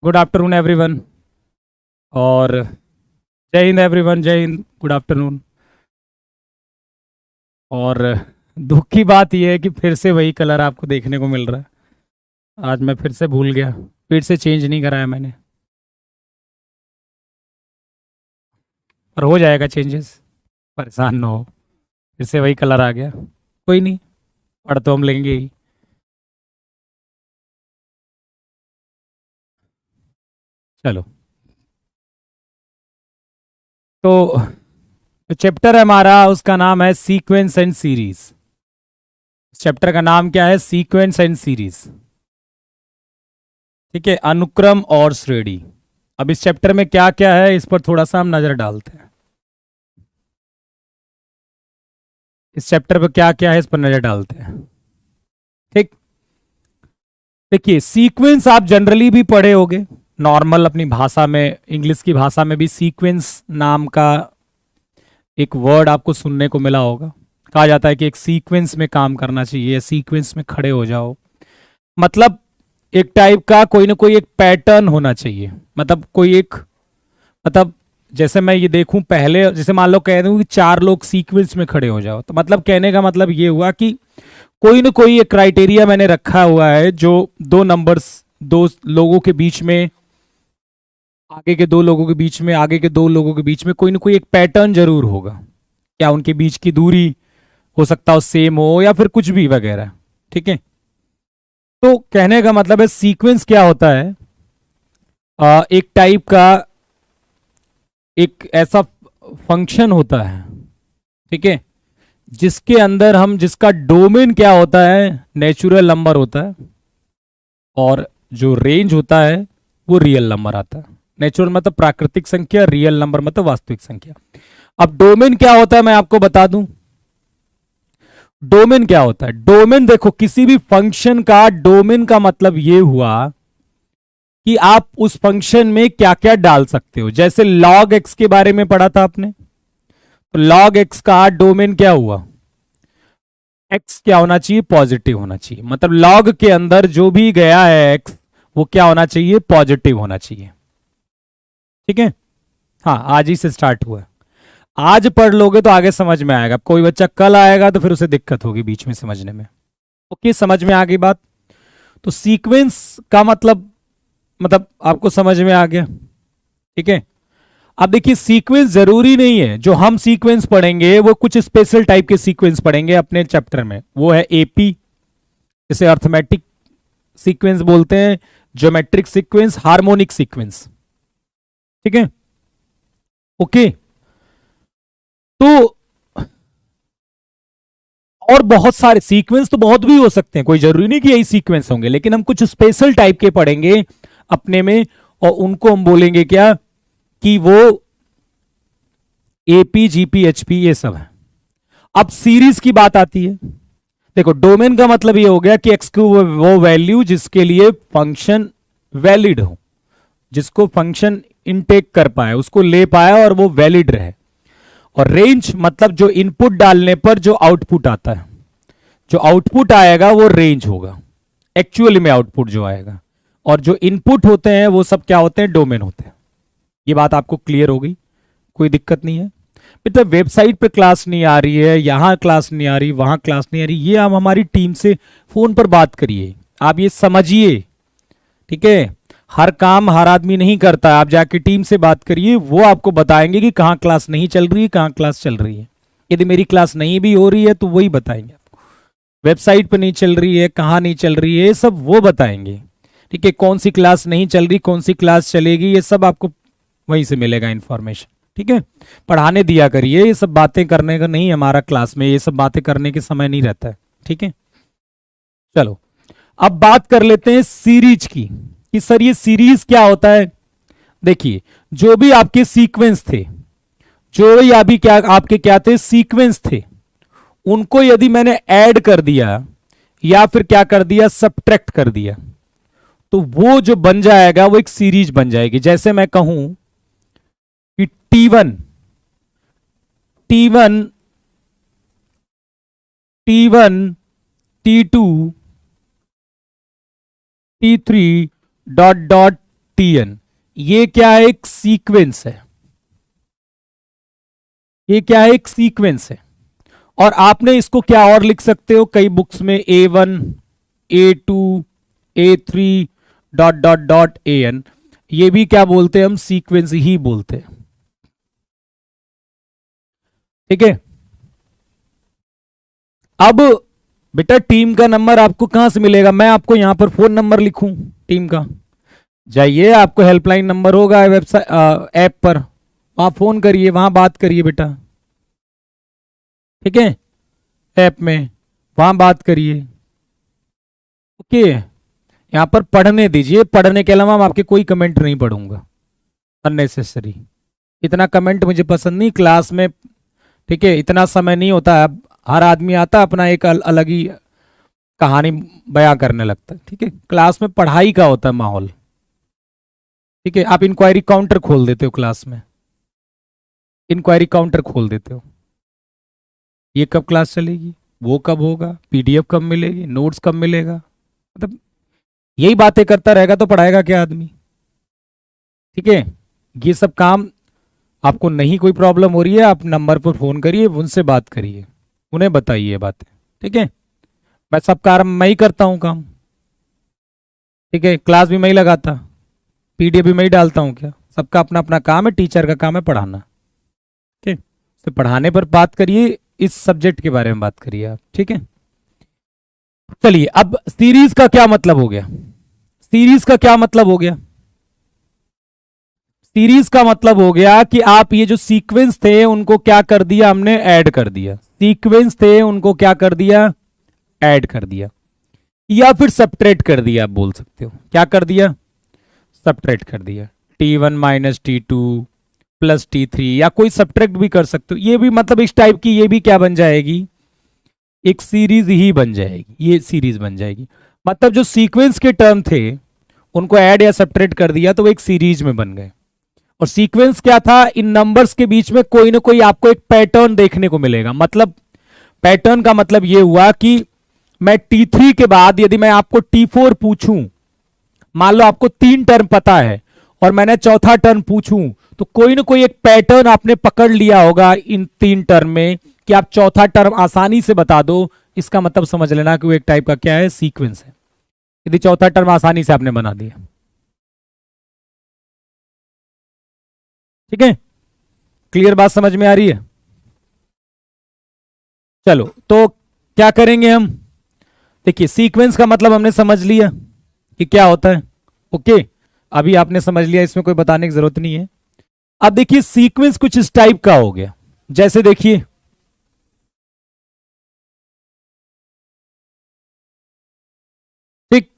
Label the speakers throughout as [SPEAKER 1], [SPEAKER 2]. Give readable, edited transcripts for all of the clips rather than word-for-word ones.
[SPEAKER 1] Good afternoon everyone. और जय Hind everyone, जय हिंद, गुड आफ्टरनून। और दुख की बात यह है कि फिर से वही कलर आपको देखने को मिल रहा है। आज मैं फिर से भूल गया, फिर से चेंज नहीं कराया मैंने, पर हो जाएगा चेंजेस, परेशान ना हो। फिर से वही कलर आ गया, कोई नहीं, पढ़ तो हम लेंगे ही। चलो, तो जो चैप्टर है हमारा उसका नाम है सीक्वेंस एंड सीरीज। चैप्टर का नाम क्या है? Sequence and series. ठीक है, अनुक्रम और श्रेणी। अब इस चैप्टर में क्या क्या है इस पर थोड़ा सा हम नजर डालते हैं। इस चैप्टर पर क्या क्या है इस पर नजर डालते हैं। ठीक, देखिए सीक्वेंस आप जनरली भी पढ़े होंगे, नॉर्मल अपनी भाषा में, इंग्लिश की भाषा में भी सीक्वेंस नाम का एक वर्ड आपको सुनने को मिला होगा। कहा जाता है कि एक सीक्वेंस में काम करना चाहिए, सीक्वेंस में खड़े हो जाओ। मतलब एक टाइप का कोई ना कोई एक पैटर्न होना चाहिए, मतलब कोई एक, मतलब जैसे मैं ये देखूं पहले, जैसे मान लो कह दूं कि 4 लोग सीक्वेंस में खड़े हो जाओ, तो मतलब कहने का मतलब ये हुआ कि कोई ना कोई एक क्राइटेरिया मैंने रखा हुआ है जो दो नंबर्स, दो लोगों के बीच में, आगे के दो लोगों के बीच में, आगे के दो लोगों के बीच में कोई ना कोई एक पैटर्न जरूर होगा। क्या उनके बीच की दूरी हो सकता हो सेम हो, या फिर कुछ भी वगैरह। ठीक है, तो कहने का मतलब है सीक्वेंस क्या होता है? एक टाइप का एक ऐसा फंक्शन होता है, ठीक है, जिसके अंदर हम, जिसका डोमेन क्या होता है? नेचुरल नंबर होता है, और जो रेंज होता है वो रियल नंबर आता है। नेचुरल मतलब प्राकृतिक संख्या, रियल नंबर मतलब वास्तविक संख्या। अब डोमेन क्या होता है मैं आपको बता दूं। डोमेन क्या होता है? डोमेन देखो, किसी भी फंक्शन का डोमेन का मतलब ये हुआ कि आप उस फंक्शन में क्या क्या डाल सकते हो। जैसे log x के बारे में पढ़ा था आपने, तो log x का डोमेन क्या हुआ? x क्या होना चाहिए? पॉजिटिव होना चाहिए। मतलब log के अंदर जो भी गया है x, वो क्या होना चाहिए? पॉजिटिव होना चाहिए। ठीक है, हाँ, आज ही से स्टार्ट हुआ है। आज पढ़ लोगे तो आगे समझ में आएगा। कोई बच्चा कल आएगा तो फिर उसे दिक्कत होगी बीच में समझने में। ओके, समझ में आ गई बात? तो सीक्वेंस का मतलब आपको समझ में आ गया। ठीक है, अब देखिए सीक्वेंस जरूरी नहीं है, जो हम सीक्वेंस पढ़ेंगे वो कुछ स्पेशल टाइप के सीक्वेंस पढ़ेंगे अपने चैप्टर में, वो है एपी, जिसे अर्थमेटिक सीक्वेंस बोलते हैं, ज्योमेट्रिक सीक्वेंस, हार्मोनिक सीक्वेंस। ठीक है, ओके। तो और बहुत सारे सीक्वेंस तो बहुत भी हो सकते हैं, कोई जरूरी नहीं कि यही सीक्वेंस होंगे, लेकिन हम कुछ स्पेशल टाइप के पढ़ेंगे अपने में, और उनको हम बोलेंगे क्या कि वो एपी, जीपी, एचपी, ये सब है। अब सीरीज की बात आती है। देखो, डोमेन का मतलब ये हो गया कि एक्स को वो वैल्यू जिसके लिए फंक्शन वैलिड हो, जिसको फंक्शन इनटेक कर पाए, उसको ले पाए और वो वैलिड रहे। और रेंज मतलब जो इनपुट डालने पर जो आउटपुट आता है, जो आउटपुट आएगा वो रेंज होगा, एक्चुअली में आउटपुट जो आएगा। और जो इनपुट होते हैं वो सब क्या होते हैं? डोमेन होते हैं। ये बात आपको क्लियर हो गई? कोई दिक्कत नहीं है? मतलब वेबसाइट पे क्लास नहीं आ रही है, यहां क्लास नहीं आ रही, वहां क्लास नहीं आ रही, ये आप हमारी टीम से फोन पर बात करिए, आप ये समझिए। ठीक है, हर काम हर आदमी नहीं करता, आप जाके टीम से बात करिए, वो आपको बताएंगे कि कहाँ क्लास नहीं चल रही है, कहाँ क्लास चल रही है। यदि मेरी क्लास नहीं भी हो रही है तो वही बताएंगे आपको, वेबसाइट पर नहीं चल रही है, कहाँ नहीं चल रही है, ये सब वो बताएंगे। ठीक है, कौन सी क्लास नहीं चल रही, कौन सी क्लास चलेगी, ये सब आपको वहीं से मिलेगा इंफॉर्मेशन। ठीक है, पढ़ाने दिया करिए, ये सब बातें करने का नहीं, हमारा क्लास में ये सब बातें करने के समय नहीं रहता है। ठीक है, चलो अब बात कर लेते हैं सीरीज की, कि सर ये सीरीज क्या होता है। देखिए, जो भी आपके सीक्वेंस थे, जो भी अभी क्या आपके क्या थे, सीक्वेंस थे, उनको यदि मैंने ऐड कर दिया या फिर क्या कर दिया, सब्ट्रैक्ट कर दिया, तो वो जो बन जाएगा वो एक सीरीज बन जाएगी। जैसे मैं कहूं कि T one T one, T two, T3, dot dot Tn, ये क्या है? एक सीक्वेंस है। ये क्या है? एक सीक्वेंस है। और आपने इसको क्या और लिख सकते हो कई बुक्स में, A1, A2, A3 dot dot dot An, ये भी क्या बोलते हैं हम? सीक्वेंस ही बोलते हैं। ठीक है। अब बेटा टीम का नंबर आपको कहां से मिलेगा? मैं आपको यहां पर फोन नंबर लिखूं टीम का? जाइए, आपको हेल्पलाइन नंबर होगा वेबसाइट ऐप पर, वहां फोन करिए, वहां बात करिए बेटा। ठीक है, ऐप में वहां बात करिए। ओके, यहां पर पढ़ने दीजिए, पढ़ने के अलावा मैं आपके कोई कमेंट नहीं पढ़ूंगा अननेसेसरी। इतना कमेंट मुझे पसंद नहीं क्लास में। ठीक है, इतना समय नहीं होता है। हर आदमी आता अपना एक अलग ही कहानी बयां करने लगता है। ठीक है, क्लास में पढ़ाई का होता है माहौल। ठीक है, आप इंक्वायरी काउंटर खोल देते हो क्लास में, इंक्वायरी काउंटर खोल देते हो। ये कब क्लास चलेगी, वो कब होगा, पीडीएफ कब मिलेगी, नोट्स कब मिलेगा, मतलब यही बातें करता रहेगा तो पढ़ाएगा क्या आदमी? ठीक है, ये सब काम आपको नहीं कोई प्रॉब्लम हो रही है, आप नंबर पर फोन करिए, उनसे बात करिए, उन्हें बताइए बातें। ठीक है, मैं सब काम मैं ही करता हूं काम। ठीक है, क्लास भी मैं ही लगाता, पीडीएफ भी मैं ही डालता हूं क्या? सबका अपना अपना काम है, टीचर का काम है पढ़ाना। ठीक है, तो पढ़ाने पर बात करिए, इस सब्जेक्ट के बारे में बात करिए आप। ठीक है, चलिए अब सीरीज का क्या मतलब हो गया? सीरीज का क्या मतलब हो गया? सीरीज का मतलब हो गया कि आप ये जो सीक्वेंस थे उनको क्या कर दिया हमने? ऐड कर दिया। सीक्वेंस थे उनको क्या कर दिया? ऐड कर दिया, या फिर सब्ट्रैक्ट कर दिया, आप बोल सकते हो। क्या कर दिया? सब्ट्रैक्ट कर दिया। T1 minus T2 plus T3, या कोई सब्ट्रैक्ट भी कर सकते हो। ये भी मतलब इस टाइप की ये भी क्या बन जाएगी? एक सीरीज ही बन जाएगी। ये सीरीज बन जाएगी, मतलब जो सीक्वेंस के टर्म थे उनको ऐड या सब्ट्रैक्ट कर दिया तो वो एक सीरीज में बन गए। और सीक्वेंस क्या था? इन नंबर्स के बीच में कोई ना कोई आपको एक पैटर्न देखने को मिलेगा। मतलब पैटर्न का मतलब यह हुआ कि मैं T3 के बाद यदि मैं आपको T4 पूछूं, मान लो आपको 3 टर्म पता है और मैंने चौथा टर्म पूछूं, तो कोई ना कोई एक पैटर्न आपने पकड़ लिया होगा इन 3 टर्म में कि आप चौथा टर्म आसानी से बता दो। इसका मतलब समझ लेना कि वो एक टाइप का क्या है? सीक्वेंस है। यदि चौथा टर्म आसानी से आपने बना दिया। ठीक है, क्लियर बात समझ में आ रही है? चलो तो क्या करेंगे हम? देखिए, सीक्वेंस का मतलब हमने समझ लिया कि क्या होता है। ओके, अभी आपने समझ लिया, इसमें कोई बताने की जरूरत नहीं है। अब देखिए, सीक्वेंस कुछ इस टाइप का हो गया। जैसे देखिए, ठीक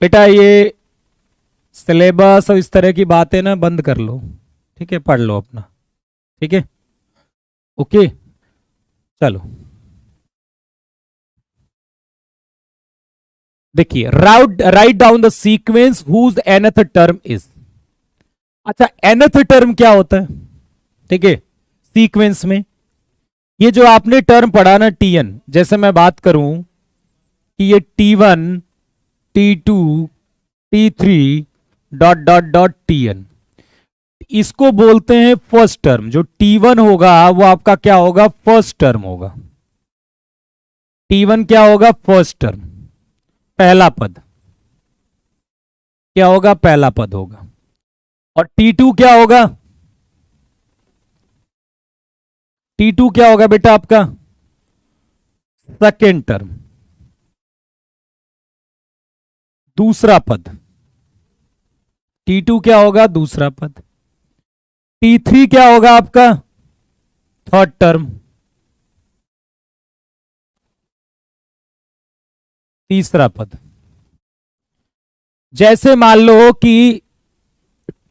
[SPEAKER 1] बेटा, ये सिलेबस और इस तरह की बातें ना बंद कर लो। ठीक है, पढ़ लो अपना। ठीक है, ओके, चलो देखिए, write down the sequence whose nth term is. अच्छा, एनथ टर्म क्या होता है? ठीक है, सीक्वेंस में ये जो आपने टर्म पढ़ा ना Tn, जैसे मैं बात करूं कि ये T1, T2, T3 dot dot dot Tn, इसको बोलते हैं फर्स्ट टर्म। जो T1 होगा वो आपका क्या होगा? फर्स्ट टर्म होगा। T1 क्या होगा? फर्स्ट टर्म, पहला पद। क्या होगा? पहला पद होगा। और T2 क्या होगा? T2 क्या होगा बेटा आपका? सेकेंड टर्म, दूसरा पद। T2 क्या होगा? दूसरा पद। T3 क्या होगा आपका? थर्ड टर्म, तीसरा पद। जैसे मान लो कि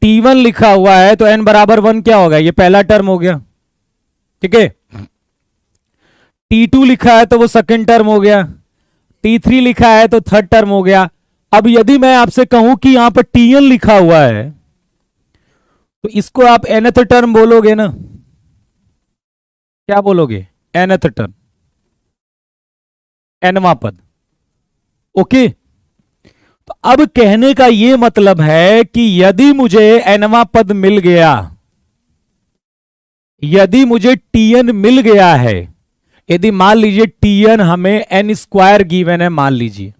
[SPEAKER 1] T1 लिखा हुआ है तो n बराबर 1 क्या होगा? ये पहला टर्म हो गया। ठीक है, T2 लिखा है तो वो सेकंड टर्म हो गया, T3 लिखा है तो थर्ड टर्म हो गया। अब यदि मैं आपसे कहूं कि यहां पर Tn लिखा हुआ है तो इसको आप nth टर्म बोलोगे ना? क्या बोलोगे? nth टर्म, nवां पद। ओके, तो अब कहने का यह मतलब है कि यदि मुझे nवां पद मिल गया, यदि मुझे tn मिल गया है, यदि मान लीजिए tn हमें n स्क्वायर गिवन है, मान लीजिए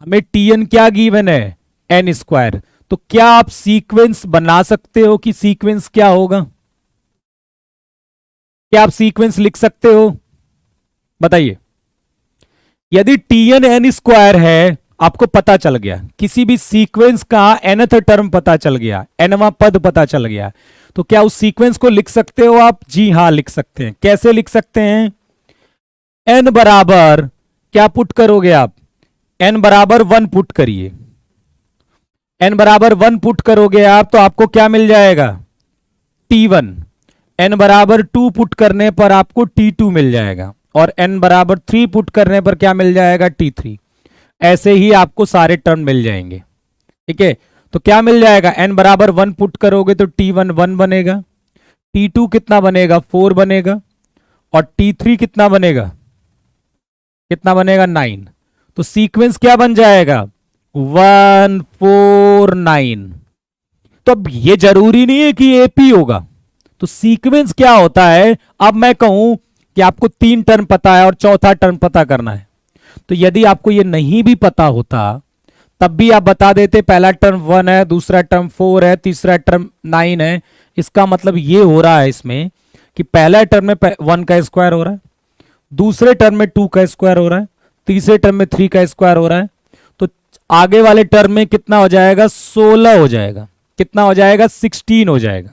[SPEAKER 1] हमें tn क्या गिवन है, n स्क्वायर, तो क्या आप सीक्वेंस बना सकते हो कि सीक्वेंस क्या होगा? क्या आप सीक्वेंस लिख सकते हो? बताइए। यदि tn n स्क्वायर है, आपको पता चल गया, किसी भी सीक्वेंस का nth टर्म पता चल गया, nवां पद पता चल गया, तो क्या उस सीक्वेंस को लिख सकते हो आप? जी हां, लिख सकते हैं। कैसे लिख सकते हैं? n बराबर क्या पुट करोगे आप? n बराबर 1 पुट करिए। n बराबर 1 पुट करोगे आप तो आपको क्या मिल जाएगा? t1। n बराबर 2 पुट करने पर आपको t2 मिल जाएगा, और n बराबर 3 पुट करने पर क्या मिल जाएगा? t3। ऐसे ही आपको सारे टर्म मिल जाएंगे। ठीक है, तो क्या मिल जाएगा? n बराबर 1 पुट करोगे तो t1 1 बनेगा, t2 कितना बनेगा? 4 बनेगा, और t3 कितना बनेगा? कितना बनेगा? 9। तो सीक्वेंस क्या बन जाएगा? 1 4 9। तो अब ये जरूरी नहीं है कि एपी होगा, तो सीक्वेंस क्या होता है? अब मैं कहूं कि आपको 3 टर्म पता है और चौथा टर्म पता करना है, तो यदि आपको ये नहीं भी पता होता तब भी आप बता देते पहला टर्म 1 है, दूसरा टर्म 4 है, तीसरा टर्म 9 है। इसका मतलब ये हो रहा है इसमें कि पहला टर्म में 1 का स्क्वायर हो रहा है, दूसरे टर्म में 2 का स्क्वायर हो रहा है, तीसरे टर्म में 3 का स्क्वायर हो रहा है, तो आगे वाले टर्म में कितना हो जाएगा? 16 हो जाएगा। कितना हो जाएगा? 16 हो जाएगा।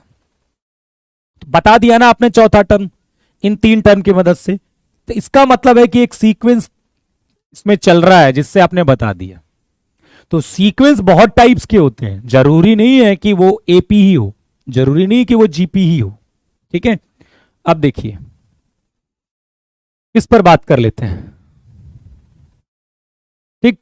[SPEAKER 1] तो बता दिया ना आपने चौथा टर्म इन 3 टर्म की मदद से। तो इसका मतलब है कि एक सीक्वेंस इसमें चल रहा है जिससे आपने बता दिया। तो सीक्वेंस बहुत टाइप्स के होते हैं, जरूरी नहीं है कि वो एपी ही हो, जरूरी नहीं कि वो जीपी ही हो। ठीक है, अब देखिए इस पर बात कर लेते हैं। ठीक,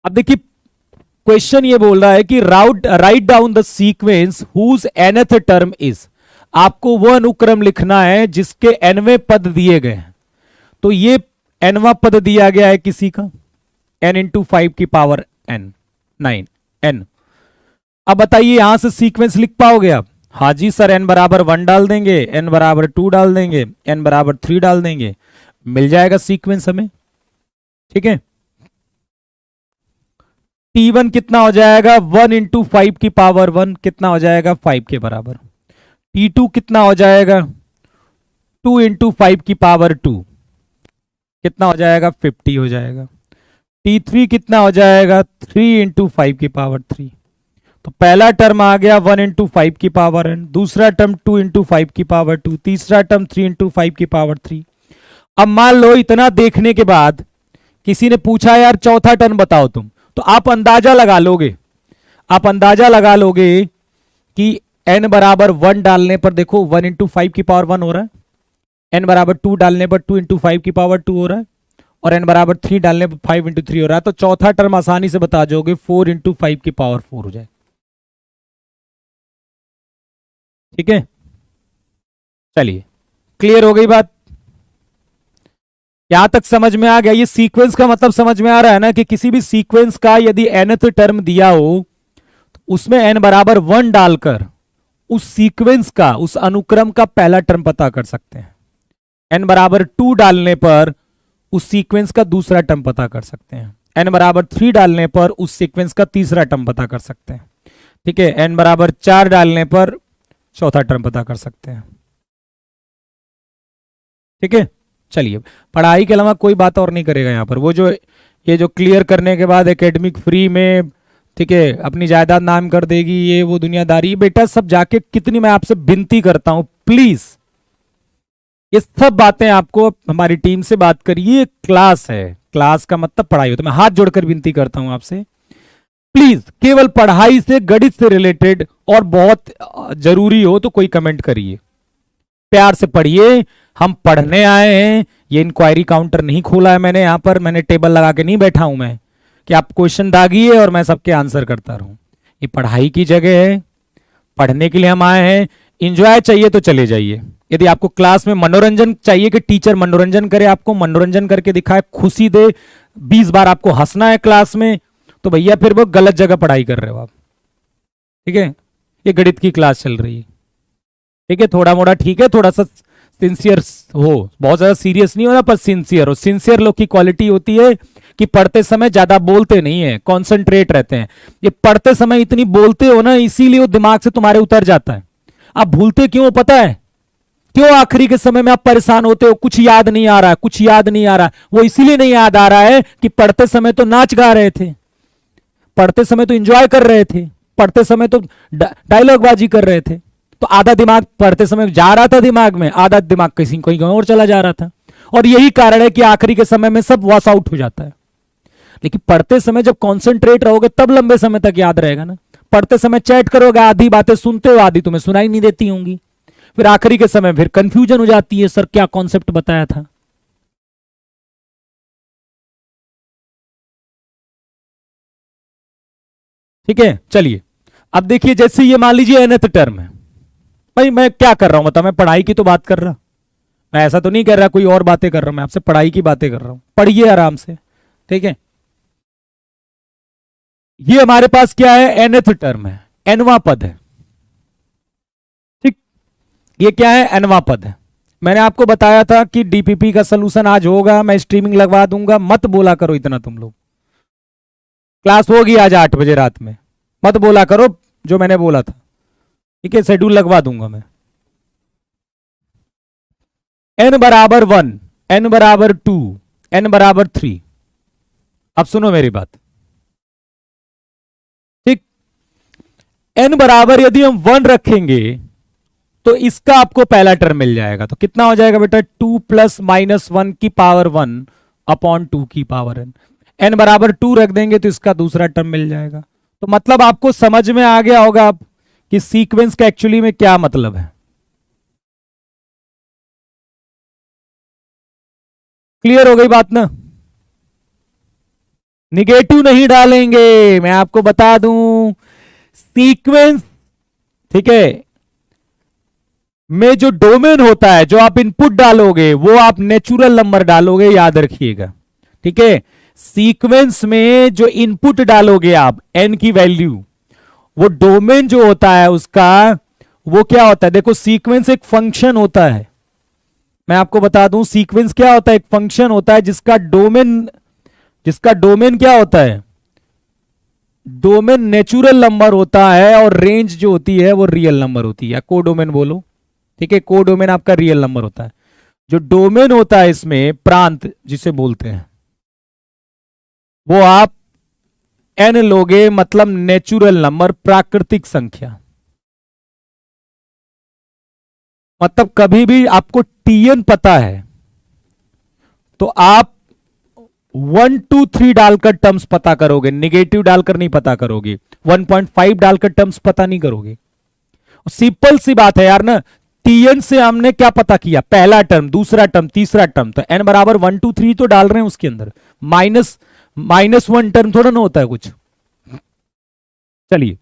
[SPEAKER 1] अब देखिए क्वेश्चन ये बोल रहा है कि write down the sequence whose nth term इज। आपको वो अनुक्रम लिखना है जिसके nवें पद दिए गए हैं। तो ये nवां पद दिया गया है किसी का, n इंटू 5 की पावर n 9 n। अब बताइए यहां से सीक्वेंस लिख पाओगे आप? हाँ जी सर, n बराबर 1 डाल देंगे, n बराबर 2 डाल देंगे, n बराबर 3 डाल देंगे, मिल जाएगा सीक्वेंस हमें। ठीक है, t1 कितना हो जाएगा? 1 इंटू 5 की पावर 1, कितना हो जाएगा? 5 के बराबर। t2 कितना हो जाएगा? 2 इंटू 5 की पावर 2, कितना हो जाएगा? 50 हो जाएगा। t3 कितना हो जाएगा? 3 इंटू 5 की पावर 3। तो पहला टर्म आ गया 1 इंटू 5 की पावर n, दूसरा टर्म 2 इंटू 5 की पावर 2, तीसरा टर्म 3 इंटू 5 की पावर 3। अब मान लो इतना देखने के बाद किसी ने पूछा यार चौथा टर्म बताओ तुम, तो आप अंदाजा लगा लोगे, आप अंदाजा लगा लोगे कि n बराबर 1 डालने पर देखो 1 इंटू 5 की पावर 1 हो रहा है, n बराबर 2 डालने पर 2 इंटू 5 की पावर 2 हो रहा है, और n बराबर 3 डालने पर 5 इंटू 3 हो रहा है। तो चौथा टर्म आसानी से बता जाओगे, 4 इंटू 5 की पावर 4 हो जाए। ठीक है, चलिए क्लियर हो गई बात? यहां तक समझ में आ गया? ये सीक्वेंस का मतलब समझ में आ रहा है ना कि किसी भी सीक्वेंस का यदि nth टर्म दिया हो तो उसमें n बराबर 1 डालकर उस सीक्वेंस का, उस अनुक्रम का पहला टर्म पता कर सकते हैं। n बराबर 2 डालने पर उस सीक्वेंस का दूसरा टर्म पता कर सकते हैं। n बराबर 3 डालने पर उस सीक्वेंस का तीसरा टर्म पता कर सकते हैं। ठीक है, n बराबर 4 डालने पर चौथा टर्म पता कर सकते हैं। ठीक है, चलिए पढ़ाई के अलावा कोई बात और नहीं करेगा यहां पर। वो जो ये जो क्लियर करने के बाद एकेडमिक फ्री में, ठीक है, अपनी जायदाद नाम कर देगी, ये वो दुनियादारी, बेटा सब जाके कितनी मैं आपसे विनती करता हूं प्लीज ये सब बातें आपको हमारी टीम से बात करिए। क्लास है, क्लास का मतलब पढ़ाई होता है। मैं हाथ जोड़कर विनती करता हूं आपसे, प्लीज केवल पढ़ाई से, गणित से रिलेटेड और बहुत जरूरी हो तो कोई कमेंट करिए। प्यार से पढ़िए, हम पढ़ने आए हैं। ये इंक्वायरी काउंटर नहीं खोला है मैंने, यहां पर मैंने टेबल लगा के नहीं बैठा हूं मैं कि आप क्वेश्चन दागिए और मैं सबके आंसर करता रहूं। ये पढ़ाई की जगह है, पढ़ने के लिए हम आए हैं। एंजॉय चाहिए तो चले जाइए, यदि आपको क्लास में मनोरंजन चाहिए कि टीचर मनोरंजन करे, आपको मनोरंजन करके दिखाए, खुशी दे, 20 बार आपको हंसना है क्लास में, तो भैया फिर वो गलत जगह पढ़ाई कर रहे हो आप। ठीक है, ये गणित की क्लास चल रही है। ठीक है, थोड़ा मोड़ा ठीक है, थोड़ा सा सिंसियर हो, बहुत ज्यादा सीरियस नहीं होना, पर सिंसियर हो। सिंसियर लोग की क्वालिटी होती है कि पढ़ते समय ज्यादा बोलते नहीं है, कॉन्सेंट्रेट रहते हैं। ये पढ़ते समय इतनी बोलते हो ना, इसीलिए वो दिमाग से तुम्हारे उतर जाता है। आप भूलते क्यों पता है? क्यों आखिरी के समय में आप परेशान होते हो, कुछ याद नहीं आ रहा है, कुछ याद नहीं आ रहा है? वो इसीलिए नहीं याद आ रहा है कि पढ़ते समय तो नाच गा रहे थे, पढ़ते समय तो एंजॉय कर रहे थे, पढ़ते समय तो डायलॉग बाजी कर रहे थे। तो आधा दिमाग पढ़ते समय जा रहा था दिमाग में, आधा दिमाग किसी कोई और चला जा रहा था। और यही कारण है कि आखिरी के समय में सब वॉश आउट हो जाता है। लेकिन पढ़ते समय जब कॉन्सेंट्रेट रहोगे तब लंबे समय तक याद रहेगा ना। पढ़ते समय चैट करोगे, आधी बातें सुनते हो, आधी तुम्हें सुनाई नहीं देती होंगी, फिर आखिरी के समय फिर कंफ्यूजन हो जाती है, सर क्या कॉन्सेप्ट बताया था। ठीक है, चलिए अब देखिए, जैसे ये मान लीजिए nth टर्म है। भाई मैं क्या कर रहा हूं बताओ, मैं पढ़ाई की तो बात कर रहा, मैं ऐसा तो नहीं कर रहा कोई और बातें कर रहा हूं, मैं आपसे पढ़ाई की बातें कर रहा हूं, पढ़िए आराम से। ठीक है, ये हमारे पास क्या है? nth टर्म है, nवां पद है। ठीक, ये क्या है? nवां पद है। मैंने आपको बताया था कि डीपीपी का सलूशन आज होगा, मैं स्ट्रीमिंग लगवा दूंगा, मत बोला करो इतना तुम लोग। क्लास होगी आज 8 बजे रात में, मत बोला करो जो मैंने बोला था। ठीक है, शेड्यूल लगवा दूंगा मैं। n बराबर 1, n बराबर 2, n बराबर 3। अब सुनो मेरी बात। ठीक, n बराबर यदि हम 1 रखेंगे तो इसका आपको पहला टर्म मिल जाएगा। तो कितना हो जाएगा बेटा? 2 प्लस माइनस 1 की पावर 1 अपॉन 2 की पावर n। n बराबर 2 रख देंगे तो इसका दूसरा टर्म मिल जाएगा। तो मतलब आपको समझ में आ गया होगा अब कि सीक्वेंस का एक्चुअली में क्या मतलब है। क्लियर हो गई बात ना? निगेटिव नहीं डालेंगे, मैं आपको बता दूं। सीक्वेंस, ठीक है, में जो डोमेन होता है, जो आप इनपुट डालोगे वो आप नेचुरल नंबर डालोगे, याद रखिएगा। ठीक है, सीक्वेंस में जो इनपुट डालोगे आप एन की वैल्यू, वो डोमेन जो होता है उसका, वो क्या होता है? देखो, सीक्वेंस एक फंक्शन होता है, मैं आपको बता दूं, सीक्वेंस क्या होता है? एक फंक्शन होता है जिसका डोमेन क्या होता है? डोमेन नेचुरल नंबर होता है, और रेंज जो होती है वो रियल नंबर होती है, कोडोमेन बोलो। ठीक है, कोडोमेन आपका रियल नंबर होता है। जो डोमेन होता है इसमें, प्रांत जिसे बोलते हैं, वो आप एन लोगे, मतलब नेचुरल नंबर, प्राकृतिक संख्या। मतलब कभी भी आपको टीएन पता है तो आप 1 2 3 डालकर टर्म्स पता करोगे, निगेटिव डालकर नहीं पता करोगे, 1.5 डालकर टर्म्स पता नहीं करोगे। सिंपल सी बात है यार ना। टीएन से हमने क्या पता किया? पहला टर्म, दूसरा टर्म, तीसरा टर्म। तो एन बराबर 1 2 3 तो डाल रहे हैं उसके अंदर, माइनस 1 टर्म थोड़ा ना होता है कुछ। चलिए,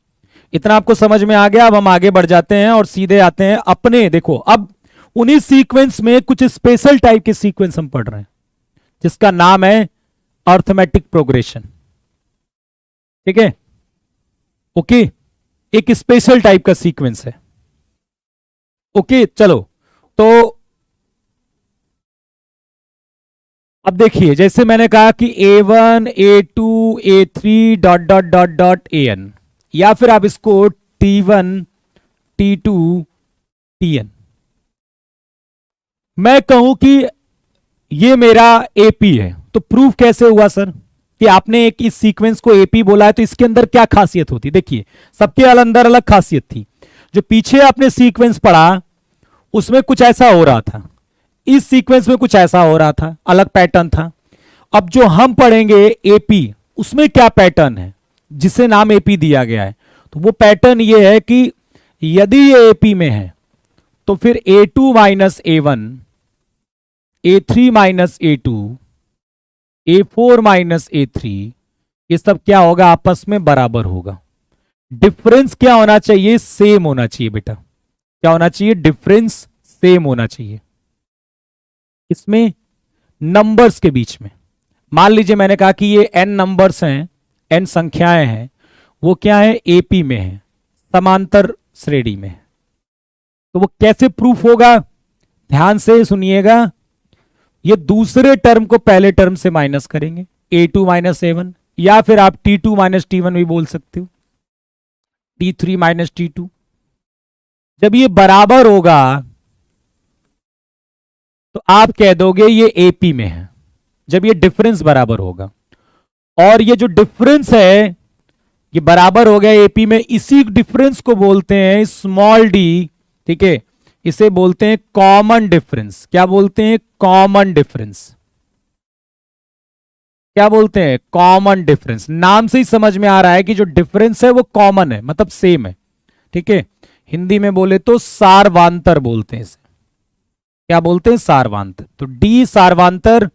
[SPEAKER 1] इतना आपको समझ में आ गया। अब हम आगे बढ़ जाते हैं और सीधे आते हैं अपने, देखो अब उन्हीं सीक्वेंस में कुछ स्पेशल टाइप के सीक्वेंस हम पढ़ रहे हैं, जिसका नाम है अर्थमेटिक प्रोग्रेशन। ठीक है, ओके, एक स्पेशल टाइप का सीक्वेंस है। ओके, चलो तो अब देखिए, जैसे मैंने कहा कि A1 A2 A3 dot dot dot dot AN, या फिर आप इसको T1 T2 TN, मैं कहूं कि ये मेरा AP है, तो प्रूफ कैसे हुआ सर कि आपने एक इस सीक्वेंस को AP बोला है? तो इसके अंदर क्या खासियत होती? देखिए, सबके अंदर अलग खासियत थी। जो पीछे आपने सीक्वेंस पढ़ा उसमें कुछ ऐसा हो रहा था, इस सीक्वेंस में कुछ ऐसा हो रहा था, अलग पैटर्न था। अब जो हम पढ़ेंगे AP, उसमें क्या पैटर्न है जिसे नाम AP दिया गया है? तो वो पैटर्न ये है कि यदि ये AP में है तो फिर A2 minus A1, A3 minus A2, A4 minus A3, ये सब क्या होगा? आपस में बराबर होगा। डिफरेंस क्या होना चाहिए? सेम होना चाहिए बेटा। क्या होना चाहिए? डिफरेंस सेम होना चाहिए। इसमें नंबर्स के बीच में मान लीजिए मैंने कहा कि ये n नंबर्स हैं, n संख्याएं हैं, वो क्या है, एपी में है, समांतर श्रेणी में है। तो वो कैसे प्रूफ होगा, ध्यान से सुनिएगा। ये दूसरे टर्म को पहले टर्म से माइनस करेंगे, a2 माइनस a1, या फिर आप t2 माइनस t1 भी बोल सकते हो, t3 माइनस t2। जब ये बराबर होगा तो आप कह दोगे ये एपी में है, जब ये डिफरेंस बराबर होगा। और ये जो डिफरेंस है ये बराबर हो गया एपी में, इसी डिफरेंस को बोलते हैं स्मॉल डी, ठीक है, इसे बोलते हैं कॉमन डिफरेंस। क्या बोलते हैं, कॉमन डिफरेंस। क्या बोलते हैं, कॉमन डिफरेंस। नाम से ही समझ में आ रहा है कि जो डिफरेंस है वो कॉमन है, मतलब सेम है, ठीक है। हिंदी में बोले तो सार्वांतर बोलते हैं इसे। क्या बोलते हैं, सार्वांतर। तो डी सार्वांतर,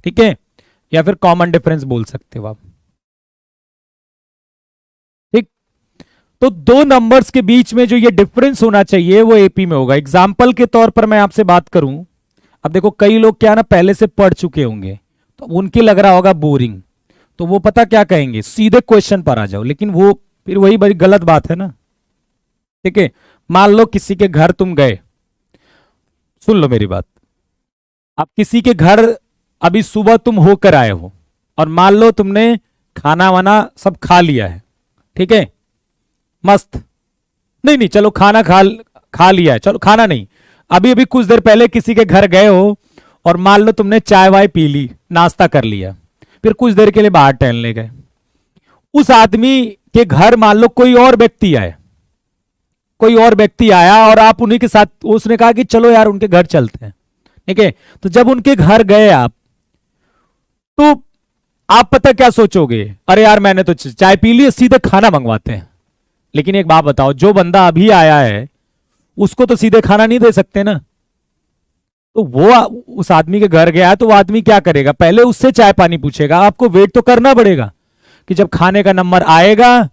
[SPEAKER 1] ठीक है, या फिर कॉमन डिफरेंस बोल सकते हो आप, ठीक। तो दो नंबर्स के बीच में जो ये डिफरेंस होना चाहिए वो एपी में होगा। एग्जाम्पल के तौर पर मैं आपसे बात करूं, अब देखो कई लोग क्या ना पहले से पढ़ चुके होंगे तो उनके लग रहा होगा बोरिंग, तो वो पता क्या कहेंगे, सीधे क्वेश्चन पर आ जाओ, लेकिन वो फिर वही बड़ी गलत बात है ना, ठीक है। मान लो किसी के घर तुम गए, सुन लो मेरी बात, अब किसी के घर अभी सुबह तुम होकर आए हो और मान लो तुमने खाना वाना सब खा लिया है, ठीक है, मस्त। नहीं नहीं चलो खाना खा लिया है, चलो खाना नहीं, अभी अभी कुछ देर पहले किसी के घर गए हो और मान लो तुमने चाय वाय पी ली, नाश्ता कर लिया, फिर कुछ देर के लिए बाहर टहलने गए। उस आदमी के घर मान लो कोई और व्यक्ति आए, कोई और व्यक्ति आया और आप उन्हीं के साथ, उसने कहा कि चलो यार उनके घर चलते हैं, ठीक है। तो जब उनके घर गए आप, तो आप पता क्या सोचोगे, अरे यार मैंने तो चाय पी ली, सीधे खाना मंगवाते हैं। लेकिन एक बात बताओ, जो बंदा अभी आया है उसको तो सीधे खाना नहीं दे सकते ना, तो वो उस आदमी के घर गया तो वो आदमी क्या करेगा, पहले उससे चाय पानी पूछेगा, आपको वेट तो करना पड़ेगा कि जब खाने का नंबर आएगा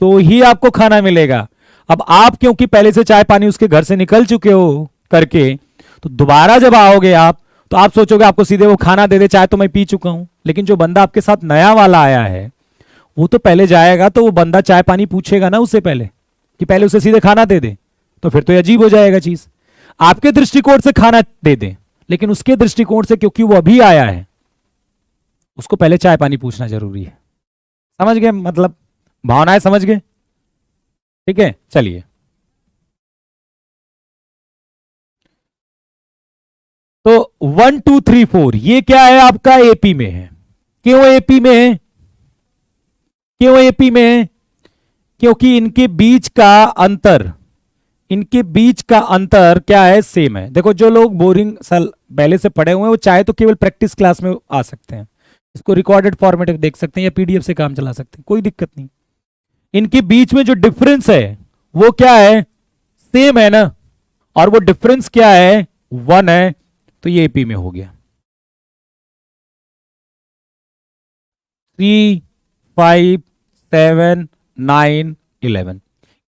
[SPEAKER 1] तो ही आपको खाना मिलेगा। अब आप क्योंकि पहले से चाय पानी उसके घर से निकल चुके हो करके, तो दोबारा जब आओगे आप तो आप सोचोगे आपको सीधे वो खाना दे दे, चाय तो मैं पी चुका हूं। लेकिन जो बंदा आपके साथ नया वाला आया है वो तो पहले जाएगा, तो वो बंदा चाय पानी पूछेगा ना उससे पहले, कि पहले उसे सीधे खाना दे दे, तो फिर तो अजीब हो जाएगा चीज। आपके दृष्टिकोण से खाना दे दे, लेकिन उसके दृष्टिकोण से क्योंकि वो अभी आया है उसको पहले चाय पानी पूछना जरूरी है। समझ गए, मतलब भावनाएं समझ गए, ठीक है। चलिए, तो 1 2 3 4 ये क्या है, आपका एपी में है। क्यों एपी में है, क्यों एपी में है, क्योंकि इनके बीच का अंतर, इनके बीच का अंतर क्या है, सेम है। देखो जो लोग बोरिंग साल पहले से पढ़े हुए हैं वो चाहे तो केवल प्रैक्टिस क्लास में आ सकते हैं, इसको रिकॉर्डेड फॉर्मेट में देख सकते हैं या पीडीएफ से काम चला सकते हैं, कोई दिक्कत नहीं। इनके बीच में जो डिफरेंस है वो क्या है, सेम है ना, और वो डिफरेंस क्या है, 1 है, तो ये एपी में हो गया। 3 5 7 9 11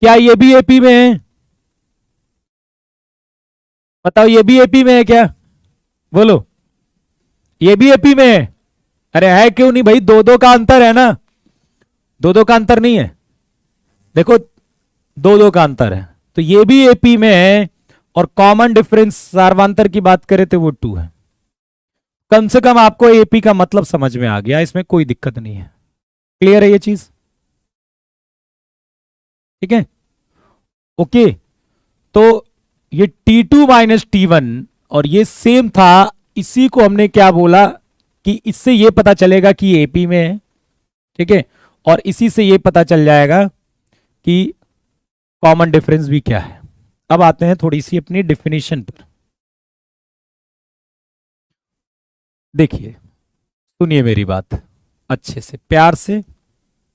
[SPEAKER 1] क्या ये भी एपी में है, बताओ ये भी एपी में है क्या, बोलो ये भी एपी में है। अरे है क्यों नहीं भाई, दो दो का अंतर है ना, दो दो का अंतर नहीं है, देखो दो दो का अंतर है, तो ये भी एपी में है। और कॉमन डिफरेंस सार्वांतर की बात करें तो वो 2 है। कम से कम आपको एपी का मतलब समझ में आ गया, इसमें कोई दिक्कत नहीं है, क्लियर है ये चीज, ठीक है, ओके। तो ये T2 माइनस T1 और ये सेम था, इसी को हमने क्या बोला कि इससे ये पता चलेगा कि एपी में है, ठीक है, और इसी से ये पता चल जाएगा कि कॉमन डिफरेंस भी क्या है। अब आते हैं थोड़ी सी अपनी डेफिनेशन पर, देखिए सुनिए मेरी बात अच्छे से, प्यार से,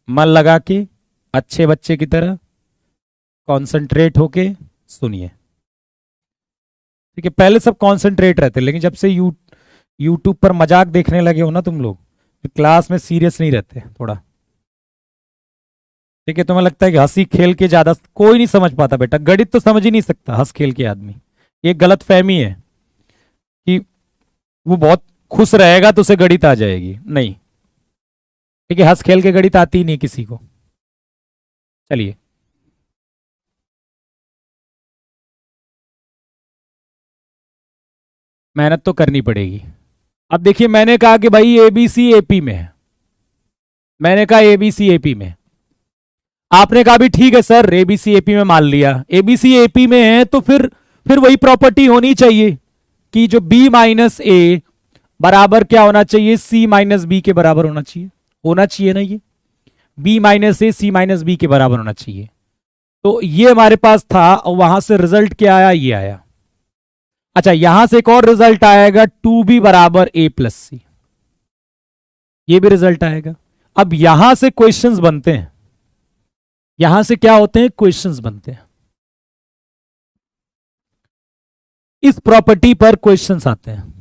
[SPEAKER 1] मन लगा के, अच्छे बच्चे की तरह कंसंट्रेट होके सुनिए, ठीक है। पहले सब कंसंट्रेट रहते, लेकिन जब से यूट्यूब पर मजाक देखने लगे हो ना तुम लोग, तो क्लास में सीरियस नहीं रहते थोड़ा, ठीक है। तुम्हें लगता है कि हंसी खेल के ज्यादा, कोई नहीं समझ पाता बेटा, गणित तो समझ ही नहीं सकता हंस खेल के आदमी, ये गलत फहमी है कि वो बहुत खुश रहेगा तो उसे गणित आ जाएगी, नहीं। ठीक है, हंस खेल के गणित आती ही नहीं किसी को। चलिए, मेहनत तो करनी पड़ेगी। अब देखिए, मैंने कहा कि भाई एबीसी एपी में है, मैंने कहा एबीसी एपी में। आपने कहा भी ठीक है सर, एबीसी एपी में मान लिया, एबीसी एपी में है तो फिर वही प्रॉपर्टी होनी चाहिए कि जो बी माइनस ए बराबर क्या होना चाहिए, सी माइनस बी के बराबर होना चाहिए ना, ये बी माइनस ए सी माइनस बी के बराबर होना चाहिए। तो ये हमारे पास था और वहां से रिजल्ट क्या आया, ये आया। अच्छा, यहां से एक और रिजल्ट आएगा, 2b बराबर a प्लस सी, ये भी रिजल्ट आएगा। अब यहां से क्वेश्चंस बनते हैं, यहां से क्या होते हैं, क्वेश्चंस बनते हैं, इस प्रॉपर्टी पर क्वेश्चंस आते हैं।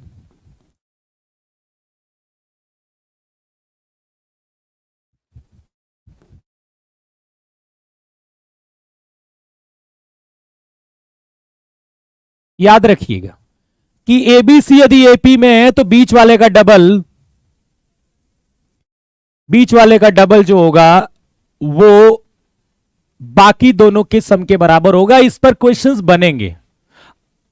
[SPEAKER 1] याद रखिएगा कि एबीसी यदि एपी में है तो बीच वाले का डबल जो होगा वो बाकी दोनों के सम के बराबर होगा। इस पर क्वेश्चंस बनेंगे।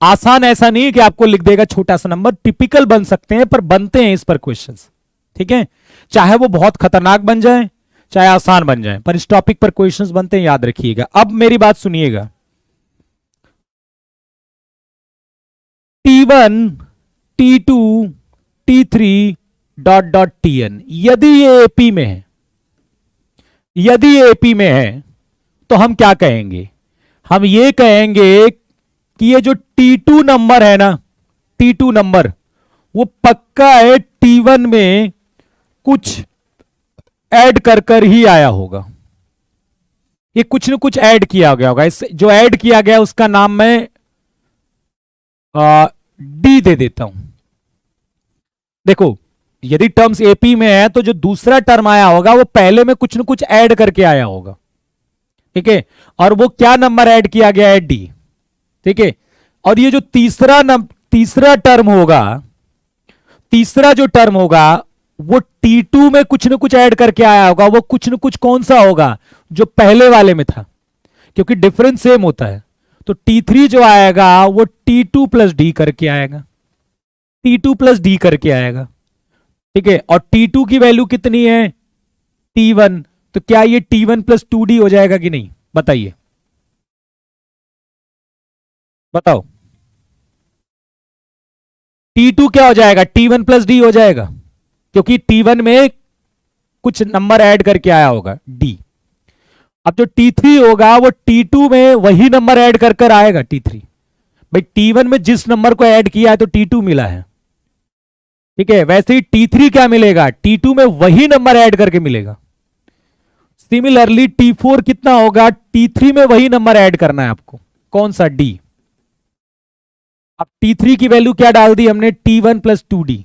[SPEAKER 1] आसान ऐसा नहीं है कि आपको लिख देगा छोटा सा नंबर, टिपिकल बन सकते हैं पर बनते हैं इस पर क्वेश्चंस। ठीक है, चाहे वो बहुत खतरनाक बन जाए चाहे आसान बन जाए, पर इस टॉपिक पर क्वेश्चंस बनते हैं, याद रखिएगा। अब मेरी बात सुनिएगा, T1 T2 T3 dot dot Tn, यदि ये एपी में है, यदि ये एपी में है तो हम क्या कहेंगे, हम ये कहेंगे कि ये जो T2 नंबर है ना, T2 नंबर वो पक्का है T1 में कुछ ऐड कर कर ही आया होगा, ये कुछ न कुछ ऐड किया गया होगा। इससे जो ऐड किया गया उसका नाम मैं डी दे देता हूं। देखो, यदि टर्म्स एपी में है तो जो दूसरा टर्म आया होगा वो पहले में कुछ न कुछ ऐड करके आया होगा। ठीक है, और वो क्या नंबर ऐड किया गया है, डी। ठीक है, और ये जो तीसरा टर्म होगा, तीसरा जो टर्म होगा वो T2 में कुछ न कुछ ऐड करके आया होगा। वो कुछ न कुछ कौन सा होगा, जो पहले वाले में था, क्योंकि डिफरेंस सेम होता है। तो T3 जो आएगा वो T2 प्लस डी करके आएगा, T2 प्लस डी करके आएगा। ठीक है, और T2 की वैल्यू कितनी है, T1, तो क्या ये T1 प्लस 2D हो जाएगा कि नहीं, बताइए, बताओ। T2 क्या हो जाएगा, T1 प्लस डी हो जाएगा, क्योंकि T1 में कुछ नंबर ऐड करके आया होगा, D। अब जो T3 होगा वो T2 में वही नंबर ऐड कर कर आएगा, T3। भाई T1 में जिस नंबर को ऐड किया है तो T2 मिला है। ठीक है, वैसे ही T3 क्या मिलेगा, T2 में वही नंबर ऐड करके मिलेगा। सिमिलरली T4 कितना होगा, T3 में वही नंबर ऐड करना है आपको, कौन सा, D। अब T3 की वैल्यू क्या डाल दी हमने, T1 प्लस 2D,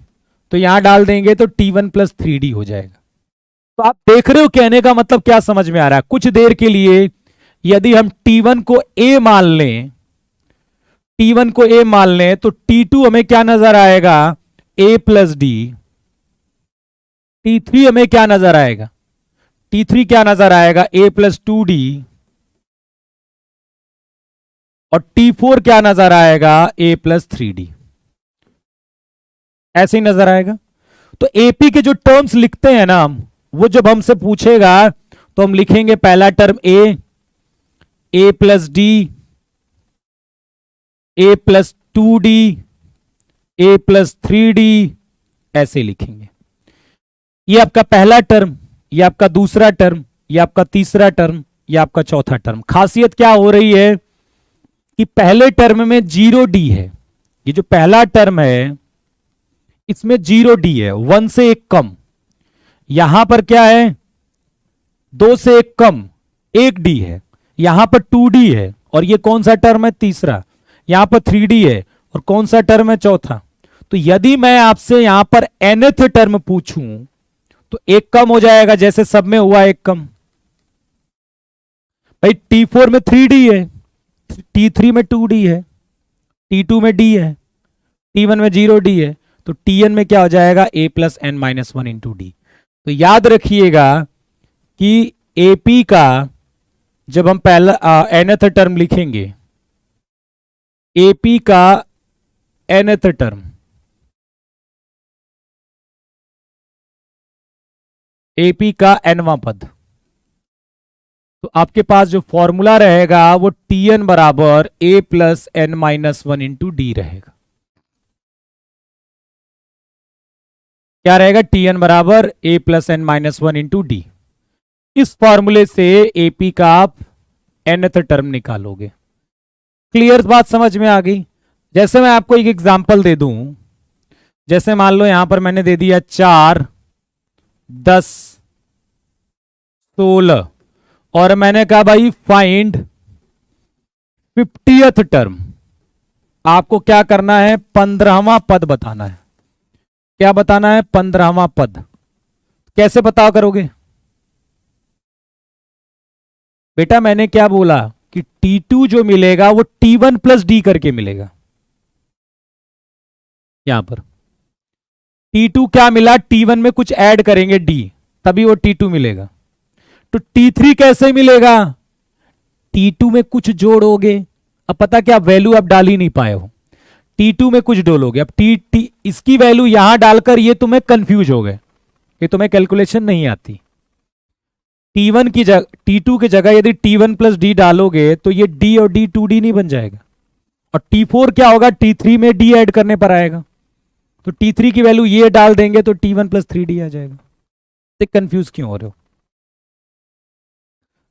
[SPEAKER 1] तो यहां डाल देंगे तो T1 प्लस 3D हो जाएगा। तो आप देख रहे हो कहने का मतलब क्या समझ में आ रहा है। कुछ देर के लिए यदि हम T1 को A मान लें, T1 को A मान लें तो T2 हमें क्या नजर आएगा, A प्लस डी। T3 हमें क्या नजर आएगा, T3 क्या नजर आएगा, A प्लस 2D। और T4 क्या नजर आएगा, A प्लस 3D। ऐसे ही नजर आएगा। तो एपी के जो टर्म्स लिखते हैं ना हम, वो जब हमसे पूछेगा तो हम लिखेंगे पहला term A plus D, A plus 2D, A plus 3D, ऐसे लिखेंगे। ये आपका पहला टर्म, ये आपका दूसरा टर्म, ये आपका तीसरा टर्म, ये आपका चौथा टर्म। खासियत क्या हो रही है कि पहले टर्म में 0D है, ये जो पहला टर्म है इसमें 0D है, 1 से 1 कम। यहां पर क्या है, 2 से 1 कम 1D है, यहां पर 2D है, और ये कौन सा टर्म है, तीसरा। यहां पर 3D है, और कौन सा टर्म है, चौथा। तो यदि मैं आपसे यहां पर nth टर्म पूछूं तो 1 कम हो जाएगा, जैसे सब में हुआ 1 कम। भाई T4 में 3D है, T3 में 2D है, T2 में D है, T1 में 0 D है, तो Tn में क्या हो जाएगा a plus N minus one into D. तो याद रखिएगा कि AP का जब हम पहला nth टर्म लिखेंगे, AP का nth टर्म, AP का nवां पद, तो आपके पास जो फॉर्मूला रहेगा वो Tn बराबर a plus N minus one into d रहेगा। क्या रहेगा? Tn बराबर a plus N minus one into d. इस फॉर्मूले से AP का आप nth टर्म निकालोगे। क्लियर बात समझ में आ गई? जैसे मैं आपको एक एग्जांपल दे दूं, जैसे मान लो यहां पर मैंने दे दिया 4, 10, 16 और मैंने कहा भाई फाइंड 50th टर्म। आपको क्या करना है? 15वां पद बताना है। क्या बताना है? 15वां पद। कैसे पता करोगे बेटा? मैंने क्या बोला कि T2 जो मिलेगा वो T1 प्लस डी करके मिलेगा। यहां पर T2 क्या मिला? T1 में कुछ ऐड करेंगे D, तभी वो T2 मिलेगा। तो T3 कैसे मिलेगा? T2 में कुछ जोड़ोगे। अब पता क्या, वैल्यू आप डाल ही नहीं पाए हो, T2 में कुछ डोलोगे। अब इसकी वैल्यू यहां डालकर ये तुम्हें कंफ्यूज हो गए, ये तुम्हें कैलकुलेशन नहीं आती। T1 की जगह, T2 की जगह यदि T1 प्लस डी डालोगे तो ये D और D 2D नहीं बन जाएगा। और T4 क्या होगा? T3 में D ऐड करने पर आएगा। तो T3 की वैल्यू ये डाल देंगे तो T1 प्लस 3D आ जाएगा। तो कंफ्यूज क्यों हो रहे हो?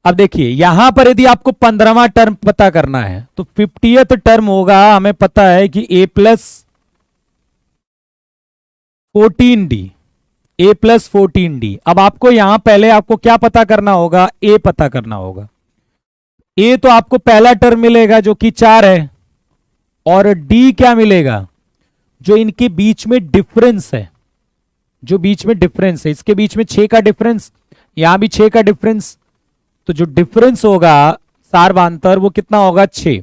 [SPEAKER 1] अब देखिए यहां पर यदि आपको 15वां टर्म पता करना है तो 50th टर्म होगा, हमें पता है कि a plus 14D, a plus 14D। अब आपको यहां पहले आपको क्या पता करना होगा? a पता करना होगा। a तो आपको पहला टर्म मिलेगा जो कि 4 है, और d क्या मिलेगा? जो इनके बीच में डिफरेंस है, जो बीच में डिफरेंस है, इसके बीच में 6 का डिफरेंस, यहां भी 6 का डिफरेंस, तो जो डिफरेंस होगा सारवांतर वो कितना होगा? 6।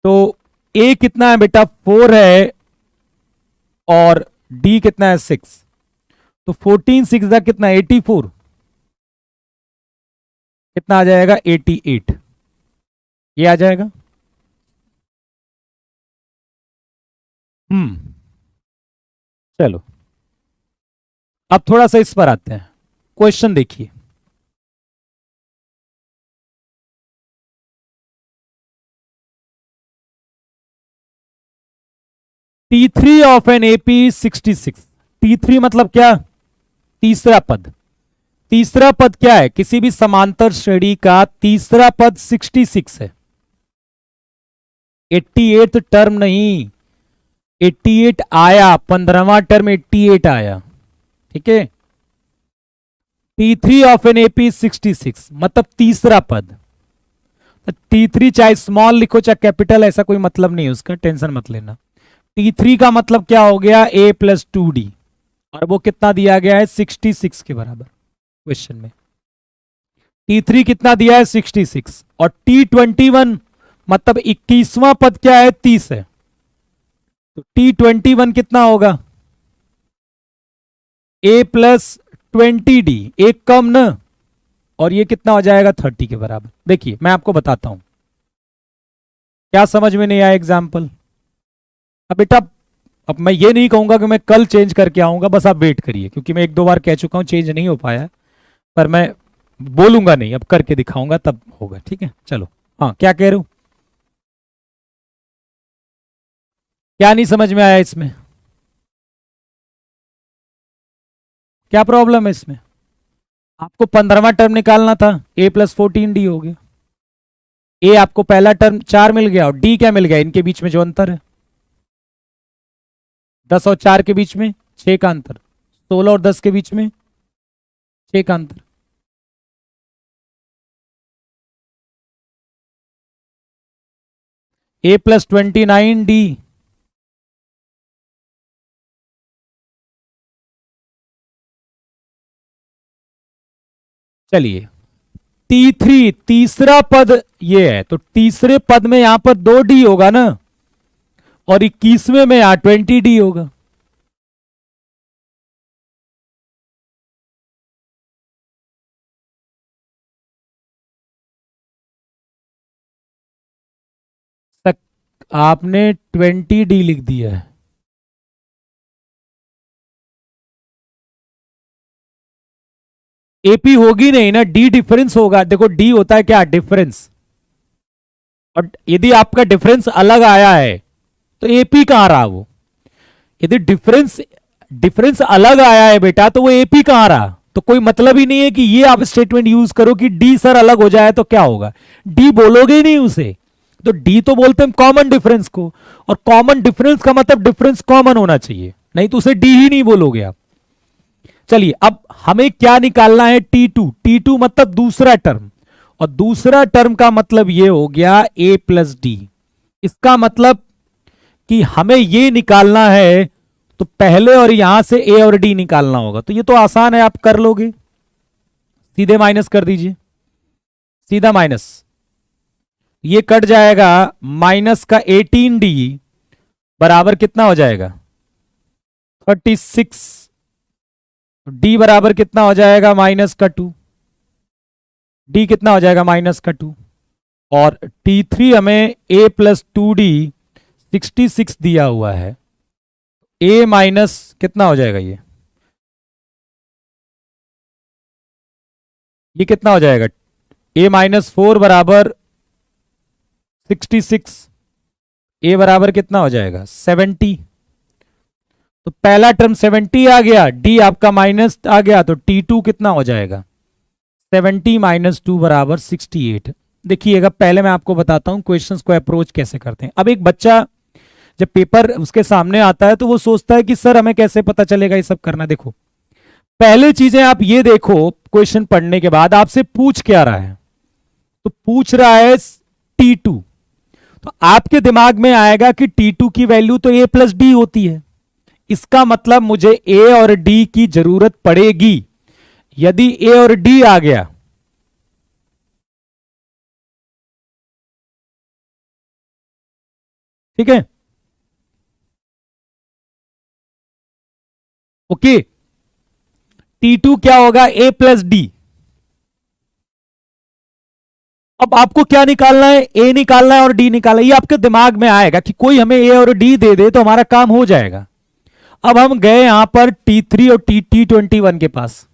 [SPEAKER 1] तो a कितना है बेटा? 4 है और d कितना है? 6। तो 14 6 का कितना? 84। कितना आ जाएगा? 88। ये आ जाएगा। चलो अब थोड़ा सा इस पर आते हैं। क्वेश्चन देखिए, T3 of N AP 66। T3 मतलब क्या? तीसरा पद। तीसरा पद क्या है? किसी भी समांतर श्रेणी का तीसरा पद 66 है। 88th टर्म नहीं, 88 आया, 15वां टर्म 88 आया। ठीक है, T3 ऑफ एन AP 66 मतलब तीसरा पद। T3 चाहे स्मॉल लिखो चाहे कैपिटल, ऐसा कोई मतलब नहीं है उसका, टेंशन मत लेना। T3 का मतलब क्या हो गया? a प्लस 2D, और वो कितना दिया गया है? 66 के बराबर क्वेश्चन में। T3 कितना दिया है? 66। और T21 मतलब 21वां पद क्या है? 30 है। तो T21 कितना होगा? a प्लस 20D, एक कम न, और ये कितना हो जाएगा? 30 के बराबर। देखिए मैं आपको बताता हूं, क्या समझ में नहीं आया एग्जाम्पल? अब बेटा अब मैं ये नहीं कहूंगा कि मैं कल चेंज करके आऊंगा, बस आप वेट करिए, क्योंकि मैं 1-2 बार कह चुका हूं चेंज नहीं हो पाया, पर मैं बोलूंगा नहीं, अब करके दिखाऊंगा तब होगा। ठीक है, चलो। हाँ, क्या कह रहे हो? क्या नहीं समझ में आया इसमें? क्या प्रॉब्लम है इसमें? आपको 15वां टर्म निकालना था, a प्लस 14D हो गया। a आपको पहला टर्म 4 मिल गया, और d क्या मिल गया? इनके बीच में जो अंतर है 10 और 4 के बीच में 6 का अंतर, 16 और 10 के बीच में 6 का अंतर। a प्लस 29D, चलिए T3 तीसरा पद ये है, तो तीसरे पद में यहां पर 2D होगा ना, और 21वें में यहां 20D होगा। आपने 20D लिख दिया है। एपी होगी नहीं ना, डी डिफरेंस होगा। देखो डी होता है क्या, डिफरेंस। और यदि आपका डिफरेंस अलग आया है तो एपी कहां रहा वो। यदि डिफरेंस डिफरेंस अलग आया है बेटा तो वो एपी कहां रहा। तो कोई मतलब ही नहीं है कि ये आप स्टेटमेंट यूज करो कि डी सर अलग हो जाए तो क्या होगा। डी बोलोगे ही नहीं उसे। तो डी तो बोलते हैं कॉमन डिफरेंस को, और कॉमन डिफरेंस का मतलब डिफरेंस कॉमन होना चाहिए, नहीं तो उसे डी ही नहीं बोलोगे आप। चलिए अब हमें क्या निकालना है, T2। T2 मतलब दूसरा टर्म, और दूसरा टर्म का मतलब ये हो गया a प्लस डी। इसका मतलब कि हमें ये निकालना है तो पहले और यहां से a और d निकालना होगा। तो ये तो आसान है, आप कर लोगे, सीधे माइनस कर दीजिए, सीधा माइनस, ये कट जाएगा। माइनस का 18d बराबर कितना हो जाएगा, 36। d बराबर कितना हो जाएगा, माइनस का 2। d कितना हो जाएगा, माइनस का 2। और T3 हमें a प्लस 2d 66 दिया हुआ है। a माइनस कितना हो जाएगा, ये कितना हो जाएगा, a माइनस 4 बराबर 66। a बराबर कितना हो जाएगा, 70। तो पहला टर्म 70 आ गया, d आपका माइनस आ गया, तो T2 कितना हो जाएगा, 70 माइनस 2 बराबर 68। देखिएगा पहले मैं आपको बताता हूं क्वेश्चंस को अप्रोच कैसे करते हैं। अब एक बच्चा जब पेपर उसके सामने आता है तो वो सोचता है कि सर हमें कैसे पता चलेगा ये सब करना। देखो पहले चीजें आप ये देखो, क्वेश्चन पढ़ने के बाद आपसे पूछ क्या रहा है, तो पूछ रहा है T2। तो आपके दिमाग में आएगा कि T2 की वैल्यू तो a प्लस डी होती है, इसका मतलब मुझे a और d की जरूरत पड़ेगी। यदि a और d आ गया, ठीक है, ओके, T2 क्या होगा, a प्लस डी। अब आपको क्या निकालना है, a निकालना है और d निकालना है। ये आपके दिमाग में आएगा कि कोई हमें a और d दे दे तो हमारा काम हो जाएगा। अब हम गए यहां पर T3 और T21 के पास।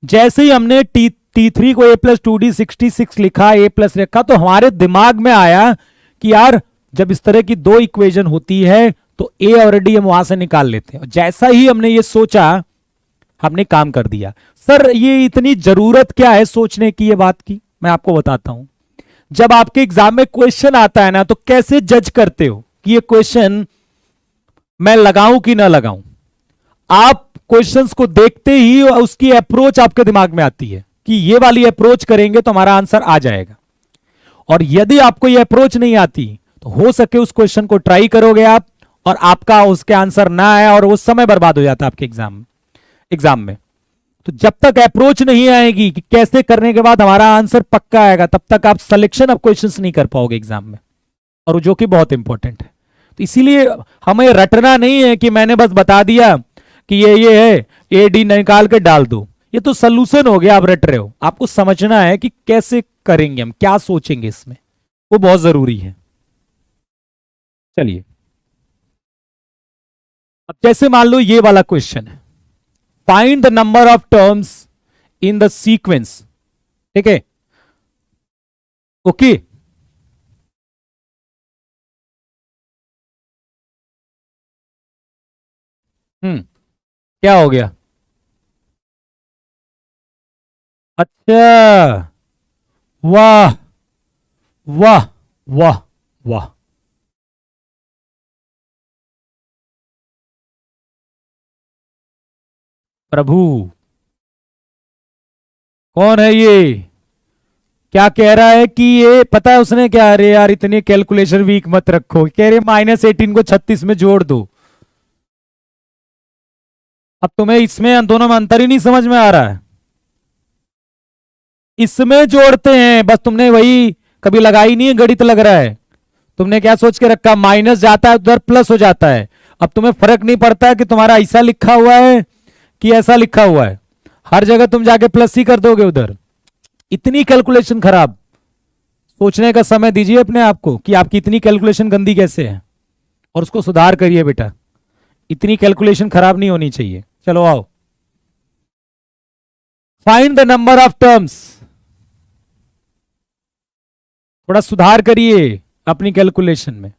[SPEAKER 1] जैसे ही हमने T3 को a प्लस 2d 66 लिखा, a प्लस रखा, तो हमारे दिमाग में आया कि यार जब इस तरह की दो इक्वेशन होती है तो a और d हम वहां से निकाल लेते हैं। जैसा ही हमने ये सोचा, हमने काम कर दिया। सर ये इतनी जरूरत क्या है सोचने की, ये बात की मैं आपको बताता हूं। जब आपके एग्जाम में क्वेश्चन आता है ना, तो कैसे जज करते हो कि ये क्वेश्चन मैं लगाऊं कि ना लगाऊं। आप क्वेश्चंस को देखते ही उसकी अप्रोच आपके दिमाग में आती है कि ये वाली अप्रोच करेंगे तो हमारा आंसर आ जाएगा। और यदि आपको ये अप्रोच नहीं आती तो हो सके उस क्वेश्चन को ट्राई करोगे आप और आपका उसके आंसर ना आया और वो समय बर्बाद हो जाता है आपके एग्जाम में। तो जब तक अप्रोच नहीं आएगी कि कैसे करने के बाद हमारा आंसर पक्का आएगा, तब तक आप सिलेक्शन ऑफ क्वेश्चंस नहीं कर पाओगे एग्जाम में, और जो कि बहुत इंपॉर्टेंट है। तो इसीलिए हमें रटना नहीं है कि मैंने बस बता दिया कि ये है, ए डी निकाल के डाल दो, ये तो सोल्यूशन हो गया, आप रट रहे हो। आपको समझना है कि कैसे करेंगे हम, क्या सोचेंगे इसमें, वो बहुत जरूरी है। चलिए अब जैसे मान लो ये वाला क्वेश्चन है, find the number of terms in the sequence, ठीक है, ओके। क्या हो गया, अच्छा, वाह वाह वाह वाह, प्रभु कौन है ये, क्या कह रहा है कि ये पता है उसने क्या, अरे यार इतनी कैलकुलेशन वीक मत रखो, कह रहे -18 को 36 में जोड़ दो। अब तुम्हें इसमें दोनों में अंतर ही नहीं समझ में आ रहा है। इसमें जोड़ते हैं, बस तुमने वही कभी लगाई नहीं है, गणित लग रहा है। तुमने क्या सोच के रखा, माइनस जाता है उधर प्लस हो जाता है। अब तुम्हें फर्क नहीं पड़ता कि तुम्हारा ऐसा लिखा हुआ है कि ऐसा लिखा हुआ है, हर जगह तुम जाके प्लस ही कर दोगे उधर। इतनी कैलकुलेशन खराब। सोचने का समय दीजिए अपने आप को कि आपकी इतनी कैलकुलेशन गंदी कैसे है, और उसको सुधार करिए बेटा। इतनी कैलकुलेशन खराब नहीं होनी चाहिए। चलो आओ, find the number of terms. थोड़ा सुधार करिए अपनी कैलकुलेशन में।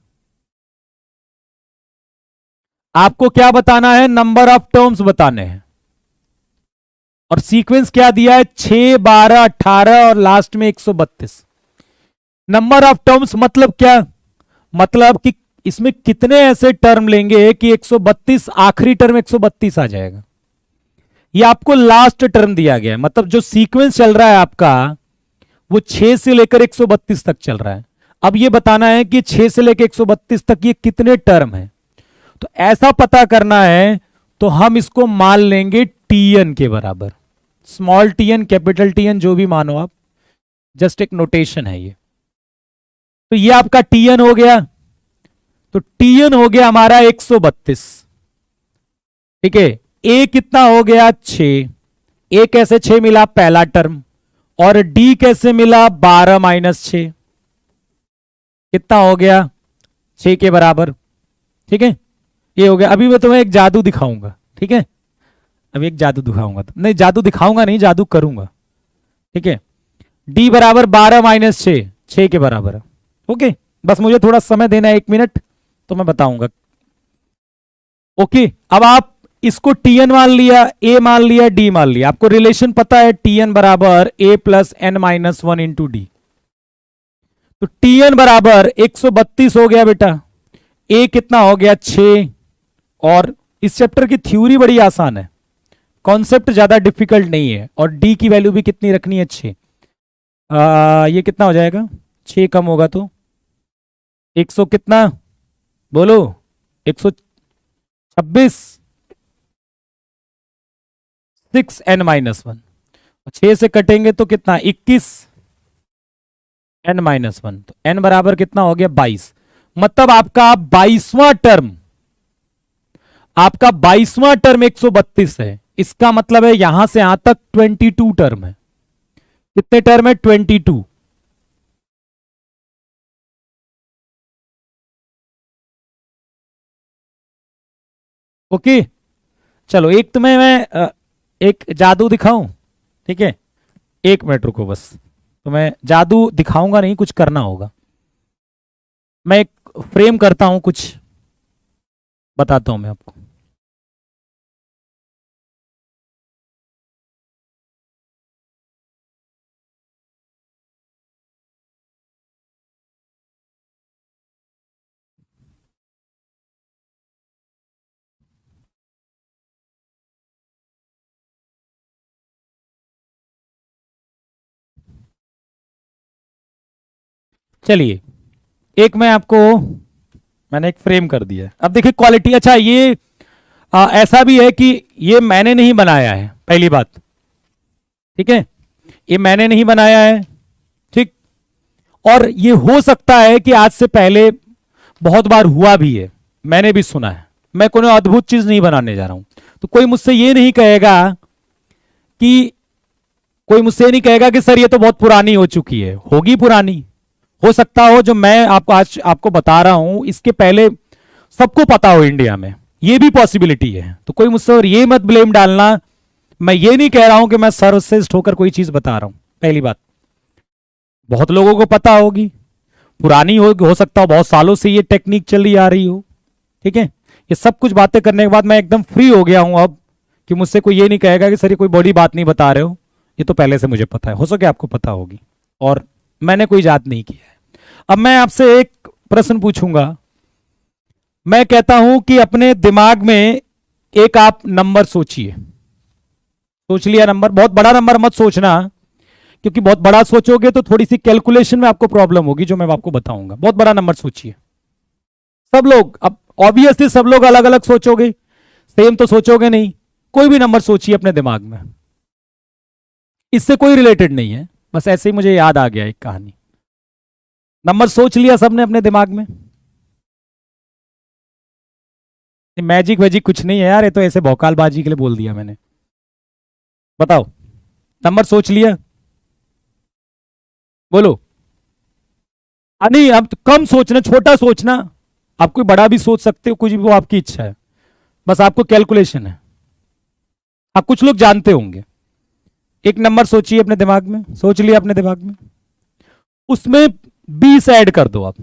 [SPEAKER 1] आपको क्या बताना है, नंबर ऑफ टर्म्स बताने हैं। और सीक्वेंस क्या दिया है, 6, 12, 18 और लास्ट में 132। नंबर ऑफ टर्म्स मतलब क्या, मतलब कि इसमें कितने ऐसे टर्म लेंगे कि 132 आखिरी टर्म 132 आ जाएगा। ये आपको लास्ट टर्म दिया गया है, मतलब जो सीक्वेंस चल रहा है आपका वो 6 से लेकर 132 तक चल रहा है। अब ये बताना है कि 6 से लेकर 132 तक ये कितने टर्म है। तो ऐसा पता करना है तो हम इसको मान लेंगे टीएन के बराबर। स्मॉल टीएन, कैपिटल टीएन, जो भी मानो आप, जस्ट एक नोटेशन है ये। तो ये आपका टीएन हो गया। तो टीएन हो गया हमारा 132। ठीक है, ए कितना हो गया, 6। ए कैसे 6 मिला, पहला टर्म। और डी कैसे मिला, 12 माइनस 6, कितना हो गया, 6 के बराबर। ठीक है, ये हो गया। अभी मैं तुम्हें एक जादू दिखाऊंगा, ठीक है, अभी एक जादू दिखाऊंगा। नहीं, जादू दिखाऊंगा नहीं, जादू करूंगा। ठीक है, डी बराबर 12 माइनस 6, 6 के बराबर है। ओके, बस मुझे थोड़ा समय देना है, 1 मिनट, तो मैं बताऊंगा। ओके, अब आप इसको टीएन मान लिया, ए मान लिया, डी मान लिया। आपको रिलेशन पता है, टीएन बराबर A plus N minus 1 into D. तो टीएन बराबर 132 हो गया बेटा। ए कितना हो गया, 6। और इस चैप्टर की थ्योरी बड़ी आसान है, कॉन्सेप्ट ज्यादा डिफिकल्ट नहीं है। और डी की वैल्यू भी कितनी रखनी है, 6। ये कितना हो जाएगा, 6 कम होगा तो 100 कितना, बोलो, 126, 6n माइनस 1। 6 से कटेंगे तो कितना, 21 n माइनस 1। तो n बराबर कितना हो गया, 22। मतलब आपका 22वां टर्म, आपका 22वां टर्म 132 है। इसका मतलब है यहां से यहां तक 22 टर्म है। कितने टर्म है, 22। ओके, चलो एक तुम्हें मैं एक जादू दिखाऊं। ठीक है, 1 मिनट रुको बस, तो मैं जादू दिखाऊंगा नहीं, कुछ करना होगा। मैं एक फ्रेम करता हूं, कुछ बताता हूं मैं आपको। चलिए, एक मैं आपको, मैंने एक फ्रेम कर दिया है। अब देखिए क्वालिटी, अच्छा ये ऐसा भी है कि ये मैंने नहीं बनाया है, पहली बात। ठीक है, ये मैंने नहीं बनाया है, ठीक। और ये हो सकता है कि आज से पहले बहुत बार हुआ भी है, मैंने भी सुना है। मैं कोई अद्भुत चीज नहीं बनाने जा रहा हूं। तो कोई मुझसे ये नहीं कहेगा कि, कोई मुझसे नहीं कहेगा कि सर ये तो बहुत पुरानी हो चुकी है, होगी पुरानी। हो सकता हो जो मैं आपको आज आपको बता रहा हूं इसके पहले सबको पता हो इंडिया में, ये भी पॉसिबिलिटी है। तो कोई मुझसे और ये मत ब्लेम डालना, मैं ये नहीं कह रहा हूं कि मैं सर्वश्रेष्ठ होकर कोई चीज बता रहा हूं। पहली बात, बहुत लोगों को पता होगी, पुरानी हो सकता हो, बहुत सालों से ये टेक्निक चली आ रही हो। ठीक है, ये सब कुछ बातें करने के बाद मैं एकदम फ्री हो गया हूं अब, कि मुझसे कोई ये नहीं कहेगा कि सर ये कोई बड़ी बात नहीं बता रहे हो, ये तो पहले से मुझे पता है। हो सके आपको पता होगी, और मैंने कोई याद नहीं किया है। अब मैं आपसे एक प्रश्न पूछूंगा। मैं कहता हूं कि अपने दिमाग में एक आप नंबर सोचिए। सोच लिया नंबर, बहुत बड़ा नंबर मत सोचना, क्योंकि बहुत बड़ा सोचोगे तो थोड़ी सी कैलकुलेशन में आपको प्रॉब्लम होगी, जो मैं आपको बताऊंगा। बहुत बड़ा नंबर सोचिए सब लोग। अब ऑब्वियसली सब लोग अलग अलग सोचोगे, सेम तो सोचोगे नहीं। कोई भी नंबर सोचिए अपने दिमाग में, इससे कोई रिलेटेड नहीं है, बस ऐसे ही मुझे याद आ गया एक कहानी। नंबर सोच लिया सबने अपने दिमाग में? मैजिक वैजिक कुछ नहीं है यार, ये तो ऐसे भौकालबाजी के लिए बोल दिया मैंने। बताओ, नंबर सोच लिया? बोलो। नहीं, अब तो कम सोचना, छोटा सोचना। आप कोई बड़ा भी सोच सकते हो, कुछ भी, वो आपकी इच्छा है। बस आपको कैलकुलेशन है। आप कुछ लोग जानते होंगे। एक नंबर सोचिए अपने दिमाग में, सोच लिया अपने दिमाग में, उसमें 20 ऐड कर दो आप।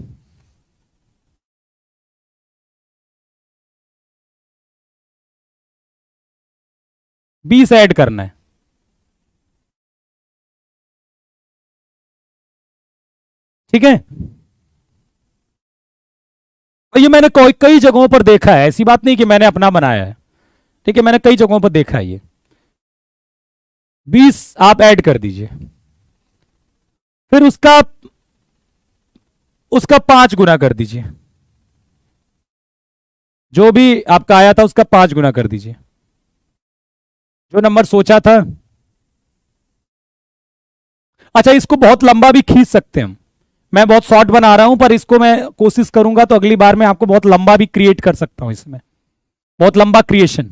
[SPEAKER 1] बीस ऐड करना है, ठीक है? और ये मैंने कई कई जगहों पर देखा है, ऐसी बात नहीं कि मैंने अपना बनाया है, ठीक है? मैंने कई जगहों पर देखा है ये। 20 आप ऐड कर दीजिए, फिर उसका उसका 5 गुना कर दीजिए। जो भी आपका आया था उसका 5 गुना कर दीजिए, जो नंबर सोचा था। अच्छा, इसको बहुत लंबा भी खींच सकते हैं हम। मैं बहुत शॉर्ट बना रहा हूं, पर इसको मैं कोशिश करूंगा तो अगली बार मैं आपको बहुत लंबा भी क्रिएट कर सकता हूं इसमें, बहुत लंबा क्रिएशन।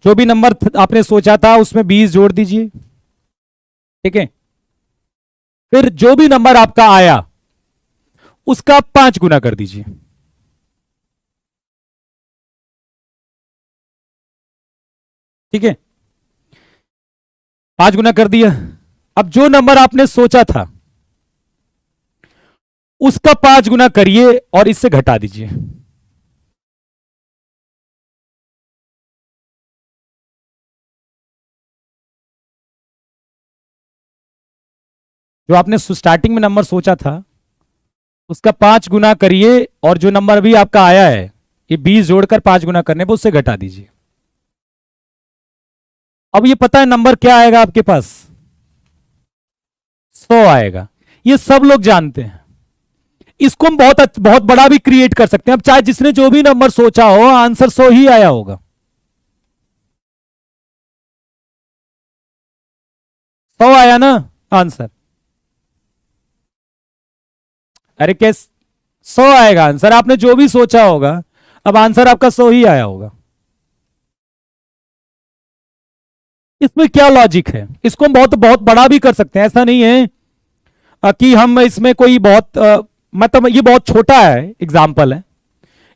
[SPEAKER 1] जो भी नंबर आपने सोचा था उसमें 20 जोड़ दीजिए, ठीक है? फिर जो भी नंबर आपका आया उसका 5 गुना कर दीजिए, ठीक है? 5 गुना कर दिया। अब जो नंबर आपने सोचा था उसका 5 गुना करिए और इससे घटा दीजिए। जो आपने स्टार्टिंग में नंबर सोचा था उसका 5 गुना करिए, और जो नंबर अभी आपका आया है ये 20 जोड़कर 5 गुना करने पर उससे घटा दीजिए। अब ये पता है नंबर क्या आएगा आपके पास? 100 आएगा। ये सब लोग जानते हैं। इसको हम बहुत बहुत बड़ा भी क्रिएट कर सकते हैं। अब चाहे जिसने जो भी नंबर सोचा हो, आंसर 100 ही आया होगा। 100 आया ना आंसर? अरे कैस 100 आएगा आंसर, आपने जो भी सोचा होगा। अब आंसर आपका 100 ही आया होगा। इसमें क्या लॉजिक है? इसको हम बहुत बहुत बड़ा भी कर सकते हैं। ऐसा नहीं है कि हम इसमें कोई बहुत मतलब ये बहुत छोटा है, एग्जाम्पल है।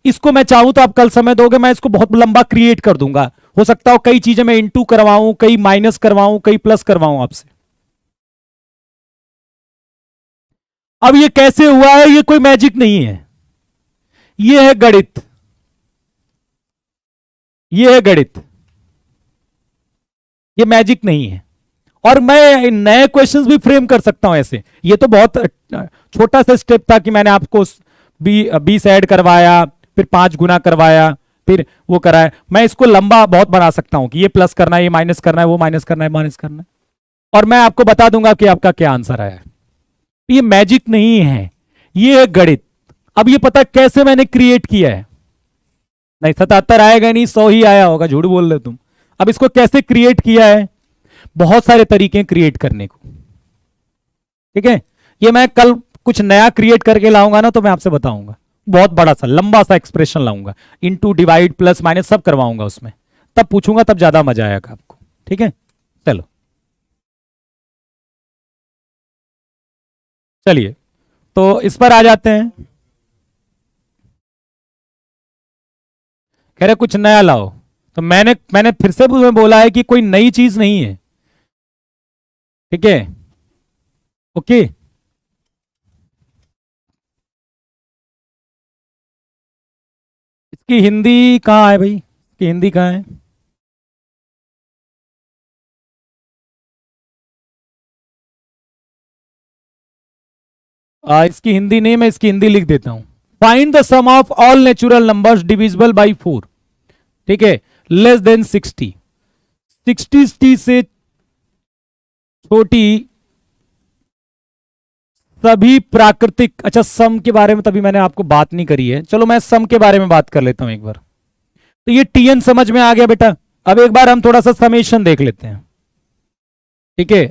[SPEAKER 1] इसको मैं चाहूं तो आप कल समय दोगे, मैं इसको बहुत लंबा क्रिएट कर दूंगा। हो सकता हो कई चीजें मैं इंटू करवाऊं, कई माइनस करवाऊं, कई प्लस करवाऊं आपसे। अब ये कैसे हुआ है? ये कोई मैजिक नहीं है, ये है गणित। ये है गणित, ये मैजिक नहीं है। और मैं नए क्वेश्चंस भी फ्रेम कर सकता हूं ऐसे। ये तो बहुत छोटा सा स्टेप था कि मैंने आपको 20 ऐड करवाया, फिर 5 गुना करवाया, फिर वो कराया। मैं इसको लंबा बहुत बना सकता हूं कि ये प्लस करना है, ये माइनस करना है, वो माइनस करना है, माइनस करना है, और मैं आपको बता दूंगा कि आपका क्या आंसर आया है। ये मैजिक नहीं है, ये है गणित। अब ये पता कैसे मैंने क्रिएट किया है? नहीं, 77 आएगा नहीं, 100 ही आया होगा, झूठ बोल रहे तुम। अब इसको कैसे क्रिएट किया है? बहुत सारे तरीके क्रिएट करने को, ठीक है? ये मैं कल कुछ नया क्रिएट करके लाऊंगा ना, तो मैं आपसे बताऊंगा। बहुत बड़ा सा लंबा सा एक्सप्रेशन लाऊंगा, इनटू डिवाइड प्लस माइनस सब करवाऊंगा उसमें। तब पूछूंगा, तब ज्यादा मजा आएगा आपको, ठीक है? चलो, चलिए तो इस पर आ जाते हैं। कह रहे कुछ नया लाओ, तो मैंने मैंने फिर से तुम्हें बोला है कि कोई नई चीज नहीं है, ठीक है? ओके, इसकी हिंदी कहाँ है भाई? इसकी हिंदी कहाँ है? इसकी हिंदी नहीं, मैं इसकी हिंदी लिख देता हूं। Find the sum of all natural numbers divisible by 4, ठीक है, लेस देन 60। 60 से छोटी सभी प्राकृतिक। अच्छा, सम के बारे में तभी मैंने आपको बात नहीं करी है। चलो मैं सम के बारे में बात कर लेता हूं एक बार। तो ये टीएन समझ में आ गया बेटा। अब एक बार हम थोड़ा सा समेशन देख लेते हैं, ठीक है?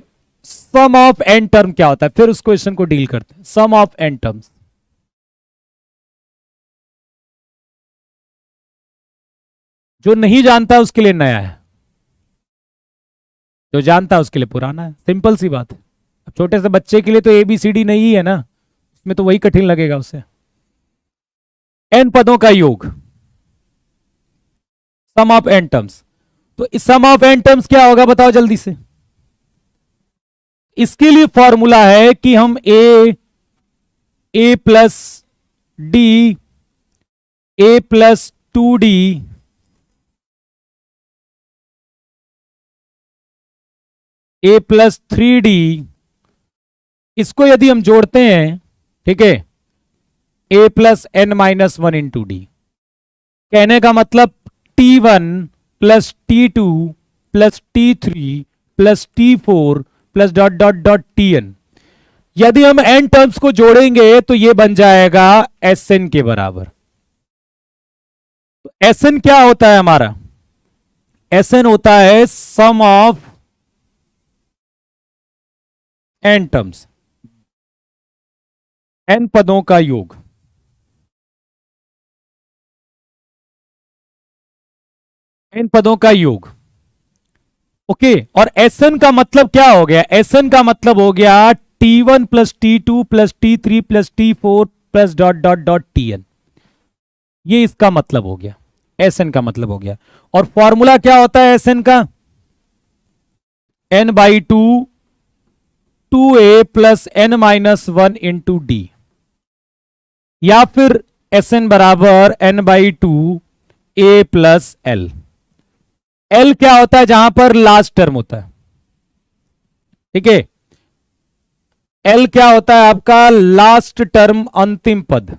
[SPEAKER 1] सम ऑफ एन टर्म क्या होता है, फिर उस क्वेश्चन को डील करते हैं। सम ऑफ एन टर्म्स, जो नहीं जानता उसके लिए नया है, जो जानता है उसके लिए पुराना है। सिंपल सी बात है। अब छोटे से बच्चे के लिए तो ABCD नहीं है ना, उसमें तो वही कठिन लगेगा उसे। एन पदों का योग, सम ऑफ एन टर्म्स। तो सम ऑफ एन टर्म्स क्या होगा बताओ जल्दी से। इसके लिए फॉर्मूला है कि हम ए प्लस डी, A+2D, A+3D, इसको यदि हम जोड़ते हैं, ठीक है, A+n-1 × D। कहने का मतलब T1 plus T2 plus T3 plus T4 plus dot dot dot Tn। यदि हम n टर्म्स को जोड़ेंगे तो ये बन जाएगा Sn के बराबर। तो Sn क्या होता है हमारा? Sn होता है सम ऑफ n टर्म्स, n पदों का योग। n पदों का योग, ओके। और Sn का मतलब क्या हो गया? Sn का मतलब हो गया T1 plus T2 plus T3 plus T4 plus dot dot dot Tn। ये इसका मतलब हो गया, Sn का मतलब हो गया। और फॉर्मूला क्या होता है Sn का? n/2 2a plus n-1 × D, या फिर Sn बराबर n/2 a plus l। l क्या होता है? जहां पर लास्ट टर्म होता है, ठीक है। l क्या होता है आपका? लास्ट टर्म, अंतिम पद।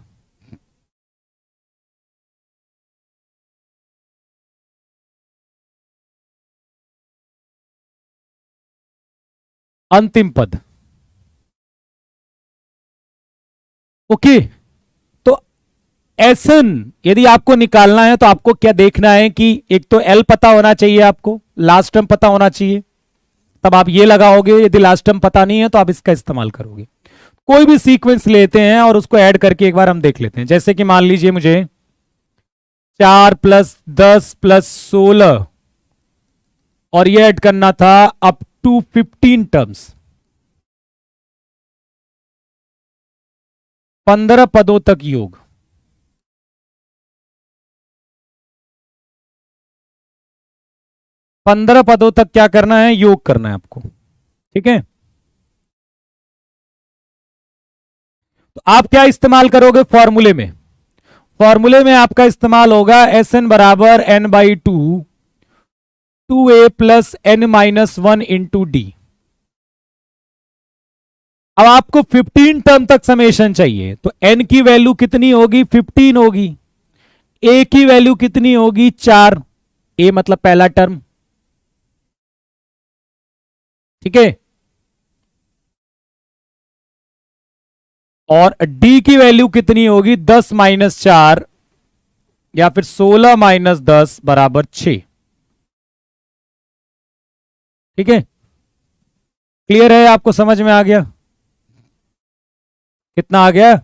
[SPEAKER 1] अंतिम पद, ओके। तो Sn यदि आपको निकालना है तो आपको क्या देखना है कि एक तो l पता होना चाहिए, आपको लास्ट टर्म पता होना चाहिए, तब आप ये लगाओगे। यदि लास्ट टर्म पता नहीं है तो आप इसका इस्तेमाल करोगे। कोई भी सीक्वेंस लेते हैं और उसको ऐड करके एक बार हम देख लेते हैं। जैसे कि मान लीजिए मुझे 4 + 10 + 16 और ये ऐड करना था अप टू 15 टर्म्स, 15 पदों तक योग। 15 पदों तक क्या करना है? योग करना है आपको, ठीक है। तो आप क्या इस्तेमाल करोगे फॉर्मूले में? फॉर्मूले में आपका इस्तेमाल होगा Sn बराबर n/2 2a plus n-1 × D। अब आपको 15 टर्म तक समेशन चाहिए, तो n की वैल्यू कितनी होगी? 15 होगी। a की वैल्यू कितनी होगी? 4। a मतलब पहला टर्म, ठीक है। और d की वैल्यू कितनी होगी? 10 - 4 या फिर 16 - 10 बराबर 6, ठीक है। क्लियर है? आपको समझ में आ गया? कितना आ गया?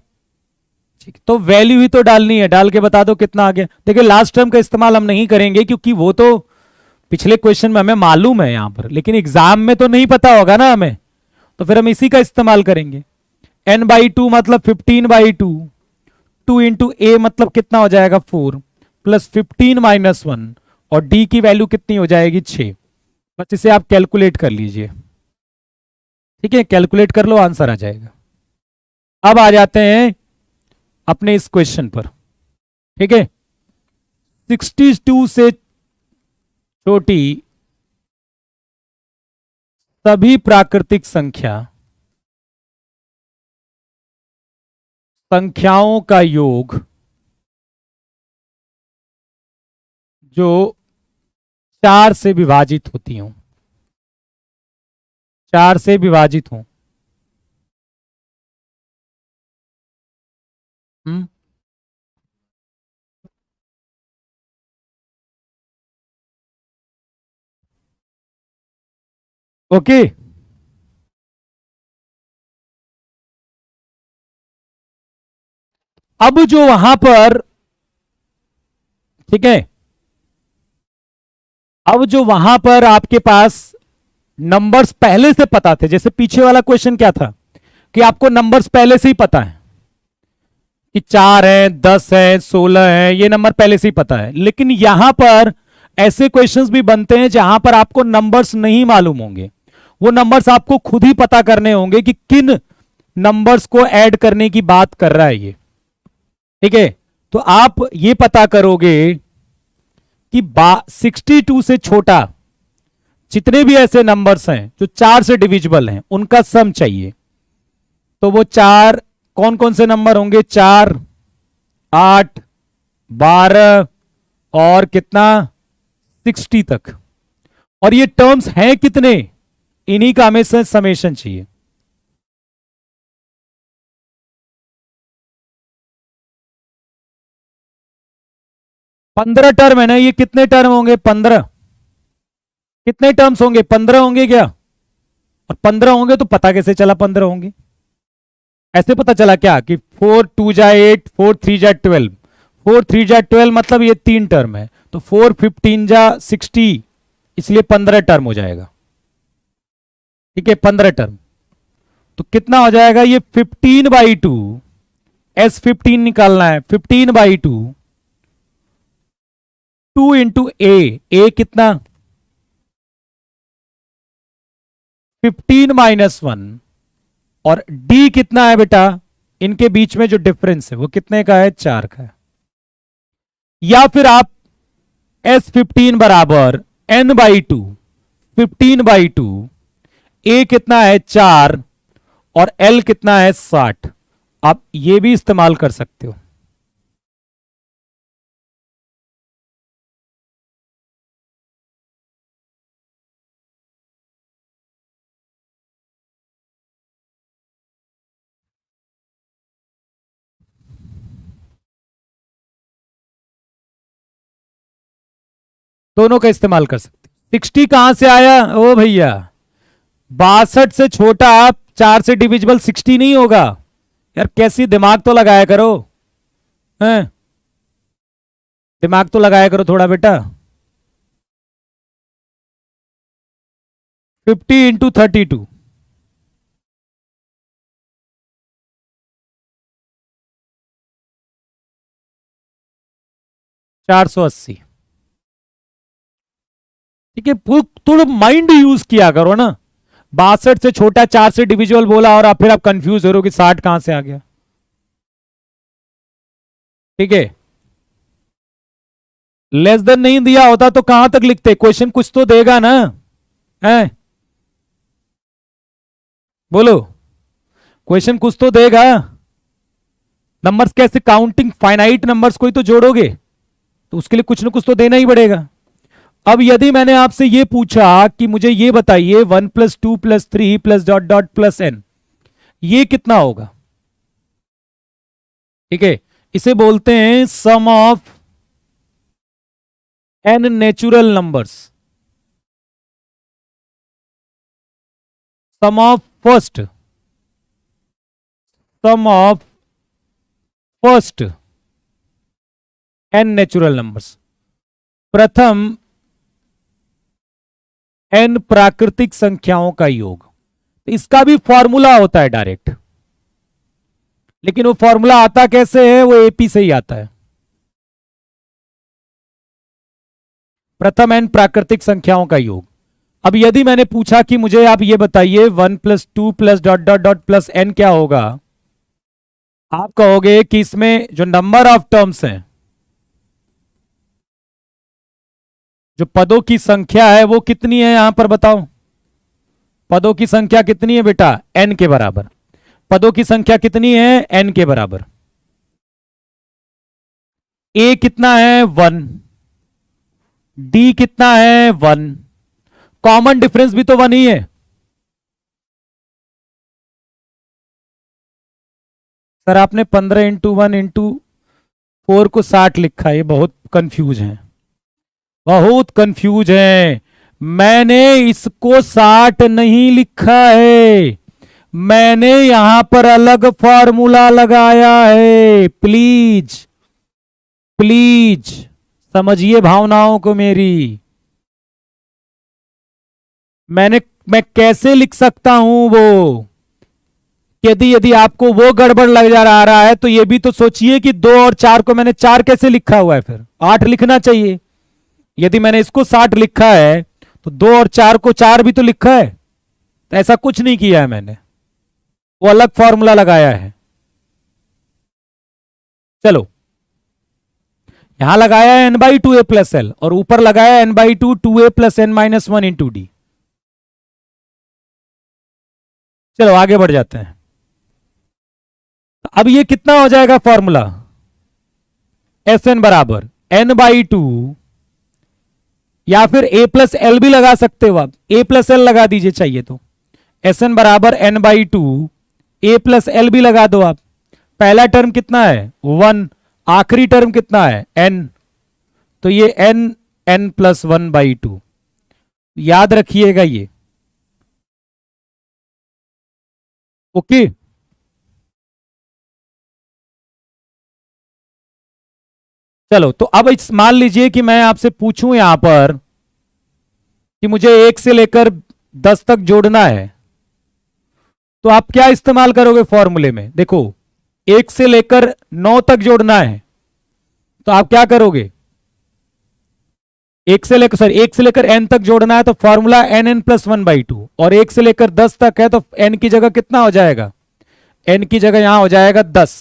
[SPEAKER 1] ठीक, तो वैल्यू ही तो डालनी है, डाल के बता दो कितना आ गया। देखिए लास्ट टर्म का इस्तेमाल हम नहीं करेंगे क्योंकि वो तो पिछले क्वेश्चन में हमें मालूम है यहां पर, लेकिन एग्जाम में तो नहीं पता होगा ना हमें, तो फिर हम इसी का इस्तेमाल करेंगे। n/2 मतलब 15/2, 2 × a मतलब कितना हो जाएगा? 4 प्लस 15 - 1, और d की वैल्यू कितनी हो जाएगी? 6। बस इसे आप कैलकुलेट कर लीजिए, ठीक है। कैलकुलेट कर लो, आंसर आ जाएगा। अब आ जाते हैं अपने इस क्वेश्चन पर, ठीक है। 62 से छोटी सभी प्राकृतिक संख्याओं का योग जो 4 से विभाजित होती हूं, 4 से विभाजित हूं। हम्म, ओके। अब जो वहां पर, ठीक है, अब जो वहां पर आपके पास नंबर्स पहले से पता थे, जैसे पीछे वाला क्वेश्चन क्या था कि आपको नंबर्स पहले से ही पता है कि 4 है, 10 है, 16 है, ये नंबर पहले से ही पता है। लेकिन यहां पर ऐसे क्वेश्चंस भी बनते हैं जहां पर आपको नंबर्स नहीं मालूम होंगे, वो नंबर्स आपको खुद ही पता करने होंगे कि किन नंबर्स को ऐड करने की बात कर रहा है ये, ठीक है। तो आप ये पता करोगे कि 62 से छोटा जितने भी ऐसे नंबर्स हैं जो 4 से डिविजिबल हैं उनका सम चाहिए। तो वो 4 कौन कौन से नंबर होंगे? 4, 8, 12 और कितना 60 तक। और ये टर्म्स हैं कितने, इन्हीं का हमें समेशन चाहिए। पंद्रह टर्म है ना, ये कितने टर्म होंगे? 15। कितने टर्म्स होंगे? 15 होंगे क्या? और 15 होंगे तो पता कैसे चला 15 होंगे? ऐसे पता चला क्या कि 4 2 जा 8, 4 3 जा 12, 4 3 जा 12 मतलब ये 3 टर्म है, तो 4 15 जा 60, इसलिए 15 टर्म हो जाएगा, ठीक है, 15 टर्म। तो कितना हो जाएगा ये? 15/2, S15 निकालना है, 15/2, 2 इंटू ए कितना? 15-1, और डी कितना है बेटा? इनके बीच में जो डिफरेंस है वो कितने का है? 4 का है। या फिर आप S15 बराबर N/2, 15/2, ए कितना है? 4, और L कितना है? 60। आप ये भी इस्तेमाल कर सकते हो। दोनों का इस्तेमाल कर सकते हो। 60 कहां से आया? ओ भैया, 62 से छोटा आप 4 से डिविजिबल 60 नहीं होगा यार, कैसी दिमाग तो लगाया करो, हैं? दिमाग तो लगाया करो थोड़ा बेटा। 50 × 32, 480, ठीक है। थोड़ा माइंड यूज किया करो ना। 62 से छोटा 4 से डिविजिबल बोला और आप फिर आप कंफ्यूज हो रहे हो कि 60 कहां से आ गया, ठीक है। लेस देन नहीं दिया होता तो कहां तक लिखते? क्वेश्चन कुछ तो देगा ना, है? बोलो, क्वेश्चन कुछ तो देगा। नंबर्स कैसे काउंटिंग, फाइनाइट नंबर्स को ही तो जोड़ोगे, तो उसके लिए कुछ ना कुछ तो देना ही पड़ेगा। अब यदि मैंने आपसे ये पूछा कि मुझे ये बताइए 1 + 2 + 3 + डॉट डॉट प्लस n, ये कितना होगा? ठीक है, इसे बोलते हैं sum of n natural numbers, sum of first, sum of first n natural numbers, प्रथम n प्राकृतिक संख्याओं का योग। तो इसका भी फॉर्मूला होता है डायरेक्ट, लेकिन वो फॉर्मूला आता कैसे है? वो एपी से ही आता है। प्रथम n प्राकृतिक संख्याओं का योग। अब यदि मैंने पूछा कि मुझे आप ये बताइए 1 + 2 + dot dot dot plus n क्या होगा, आप कहोगे कि इसमें जो नंबर ऑफ टर्म्स हैं, जो पदों की संख्या है वो कितनी है? यहां पर बताओ, पदों की संख्या कितनी है बेटा? n के बराबर। पदों की संख्या कितनी है? n के बराबर। a कितना है? 1। d कितना है? 1। कॉमन डिफरेंस भी तो 1 ही है। सर आपने 15 × 1 × 4 को 60 लिखा है, ये बहुत कंफ्यूज है, बहुत कंफ्यूज है। मैंने इसको 60 नहीं लिखा है, मैंने यहां पर अलग फॉर्मूला लगाया है, प्लीज प्लीज समझिए भावनाओं को मेरी। मैं कैसे लिख सकता हूं वो, यदि यदि आपको वो गड़बड़ लग जा रहा है तो ये भी तो सोचिए कि 2 और 4 को मैंने 4 कैसे लिखा हुआ है, फिर 8 लिखना चाहिए। यदि मैंने इसको 60 लिखा है तो 2 और 4 को 4 भी तो लिखा है। तो ऐसा कुछ नहीं किया है मैंने, वो अलग फॉर्मूला लगाया है। चलो, यहां लगाया है n/2a प्लस एल और ऊपर लगाया n/2 2a plus n minus 1 into D. चलो आगे बढ़ जाते हैं। अब ये कितना हो जाएगा फॉर्मूला, Sn बराबर n/2 या फिर a प्लस एल भी लगा सकते हो आप, a प्लस एल लगा दीजिए चाहिए तो। Sn बराबर n/2 a प्लस एल भी लगा दो आप। पहला टर्म कितना है 1, आखिरी टर्म कितना है n, तो ये n प्लस 1/2 याद रखिएगा ये। ओके, चलो तो अब मान लीजिए कि मैं आपसे पूछूं यहां पर कि मुझे 1 से लेकर 10 तक जोड़ना है, तो आप क्या इस्तेमाल करोगे फॉर्मूले में। देखो 1 से लेकर 9 तक जोड़ना है तो आप क्या करोगे, 1 से लेकर n तक जोड़ना है तो फॉर्मूला n प्लस 1/2, और 1 से लेकर 10 तक है तो n की जगह कितना हो जाएगा, n की जगह यहां हो जाएगा 10,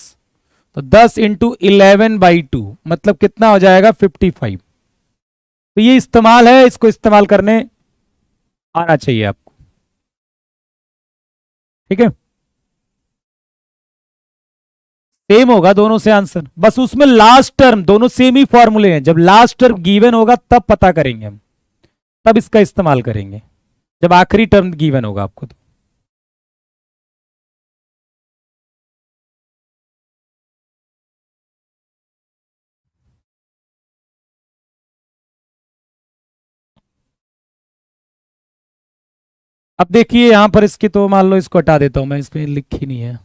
[SPEAKER 1] तो 10 इंटू 11/2 मतलब कितना हो जाएगा 55। तो ये इस्तेमाल है, इसको इस्तेमाल करने आना चाहिए आपको, ठीक है। सेम होगा दोनों से आंसर, बस उसमें लास्ट टर्म दोनों सेम ही फॉर्मूले हैं। जब लास्ट टर्म गिवन होगा तब पता करेंगे हम, तब इसका इस्तेमाल करेंगे जब आखिरी टर्म गिवन होगा आपको। तो अब देखिए यहां पर इसकी, तो मान लो इसको हटा देता हूं मैं, इसमें लिखी नहीं है।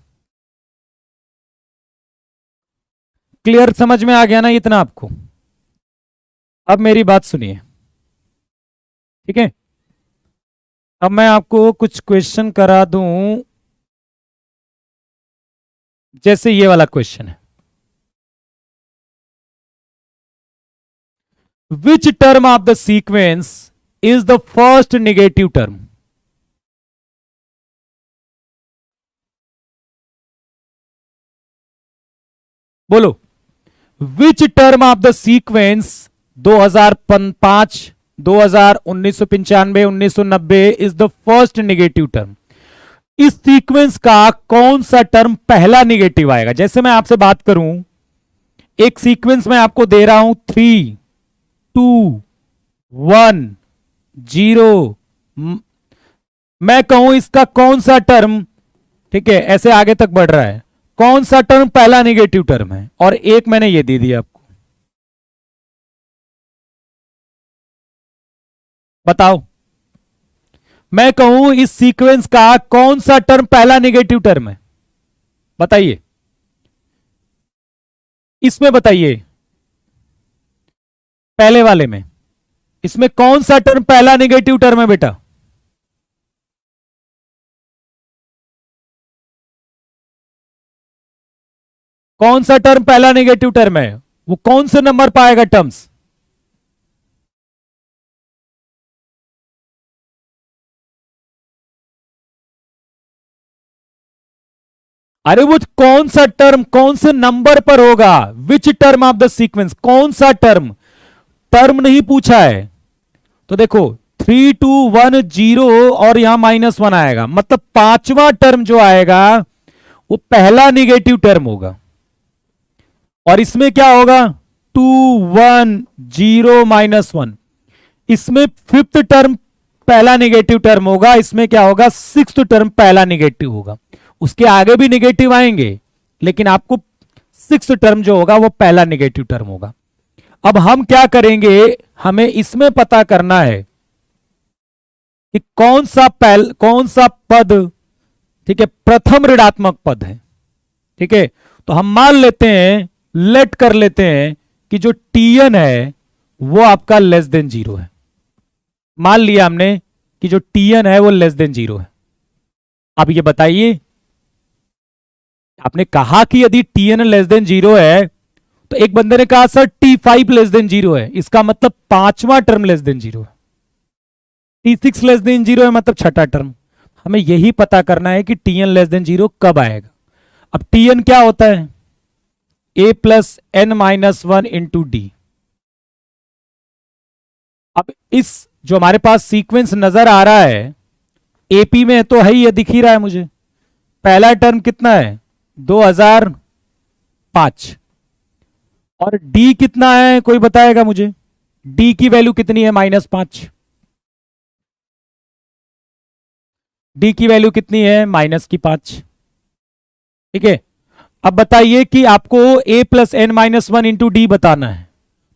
[SPEAKER 1] क्लियर, समझ में आ गया ना इतना आपको। अब मेरी बात सुनिए, ठीक है। अब मैं आपको कुछ क्वेश्चन करा दूं, जैसे ये वाला क्वेश्चन है, which term of the sequence is the first negative term. बोलो, which term of the sequence 2005, 2000, 1995, 1990 is the first negative term. इस सीक्वेंस का कौन सा टर्म पहला नेगेटिव आएगा। जैसे मैं आपसे बात करूं, एक सीक्वेंस में आपको दे रहा हूं 3, 2, 1, 0, मैं कहूं इसका कौन सा टर्म, ठीक है, ऐसे आगे तक बढ़ रहा है, कौन सा टर्म पहला नेगेटिव टर्म है, और एक मैंने ये दे दिया आपको, बताओ। मैं कहूं इस सीक्वेंस का कौन सा टर्म पहला नेगेटिव टर्म है, बताइए, इसमें बताइए, पहले वाले में, इसमें कौन सा टर्म पहला नेगेटिव टर्म है बेटा। कौन सा टर्म पहला नेगेटिव टर्म है, वो कौन से नंबर पाएगा टर्म्स। अरे वो कौन सा टर्म कौन से नंबर पर होगा, विच टर्म ऑफ द सीक्वेंस, कौन सा टर्म, टर्म नहीं पूछा है। तो देखो 3, 2, 1, 0 और यहां -1 आएगा, मतलब पांचवा टर्म जो आएगा वो पहला निगेटिव टर्म होगा। और इसमें क्या होगा 2, 1, 0, -1, इसमें फिफ्थ टर्म पहला निगेटिव टर्म होगा, इसमें क्या होगा सिक्स्थ टर्म पहला निगेटिव होगा। उसके आगे भी निगेटिव आएंगे लेकिन आपको सिक्स्थ टर्म जो होगा वो पहला निगेटिव टर्म होगा। अब हम क्या करेंगे, हमें इसमें पता करना है कि कौन सा पद, ठीक है, प्रथम ऋणात्मक पद है। ठीक है, तो हम मान लेते हैं, लेट कर लेते हैं कि जो Tn है वो आपका लेस देन 0 है। मान लिया हमने कि जो Tn है वो लेस देन 0 है। अब ये बताइए, आपने कहा कि यदि Tn लेस देन 0 है, तो एक बंदे ने कहा सर T5 लेस देन 0 है, इसका मतलब पांचवां टर्म लेस देन 0 है। T6 लेस देन 0 है मतलब छठा टर्म। हमें यही पता करना है कि Tn लेस देन 0 कब आएगा। अब Tn क्या होता है? a plus n minus 1 into D. अब इस जो हमारे पास सीक्वेंस नजर आ रहा है, एपी में तो है ही, ये दिख ही रहा है मुझे। पहला टर्म कितना है? 2005। और डी कितना है, कोई बताएगा मुझे? डी की वैल्यू कितनी है? -5। डी की वैल्यू कितनी है? -5। ठीक है, अब बताइए कि आपको a plus n minus 1 into D बताना है,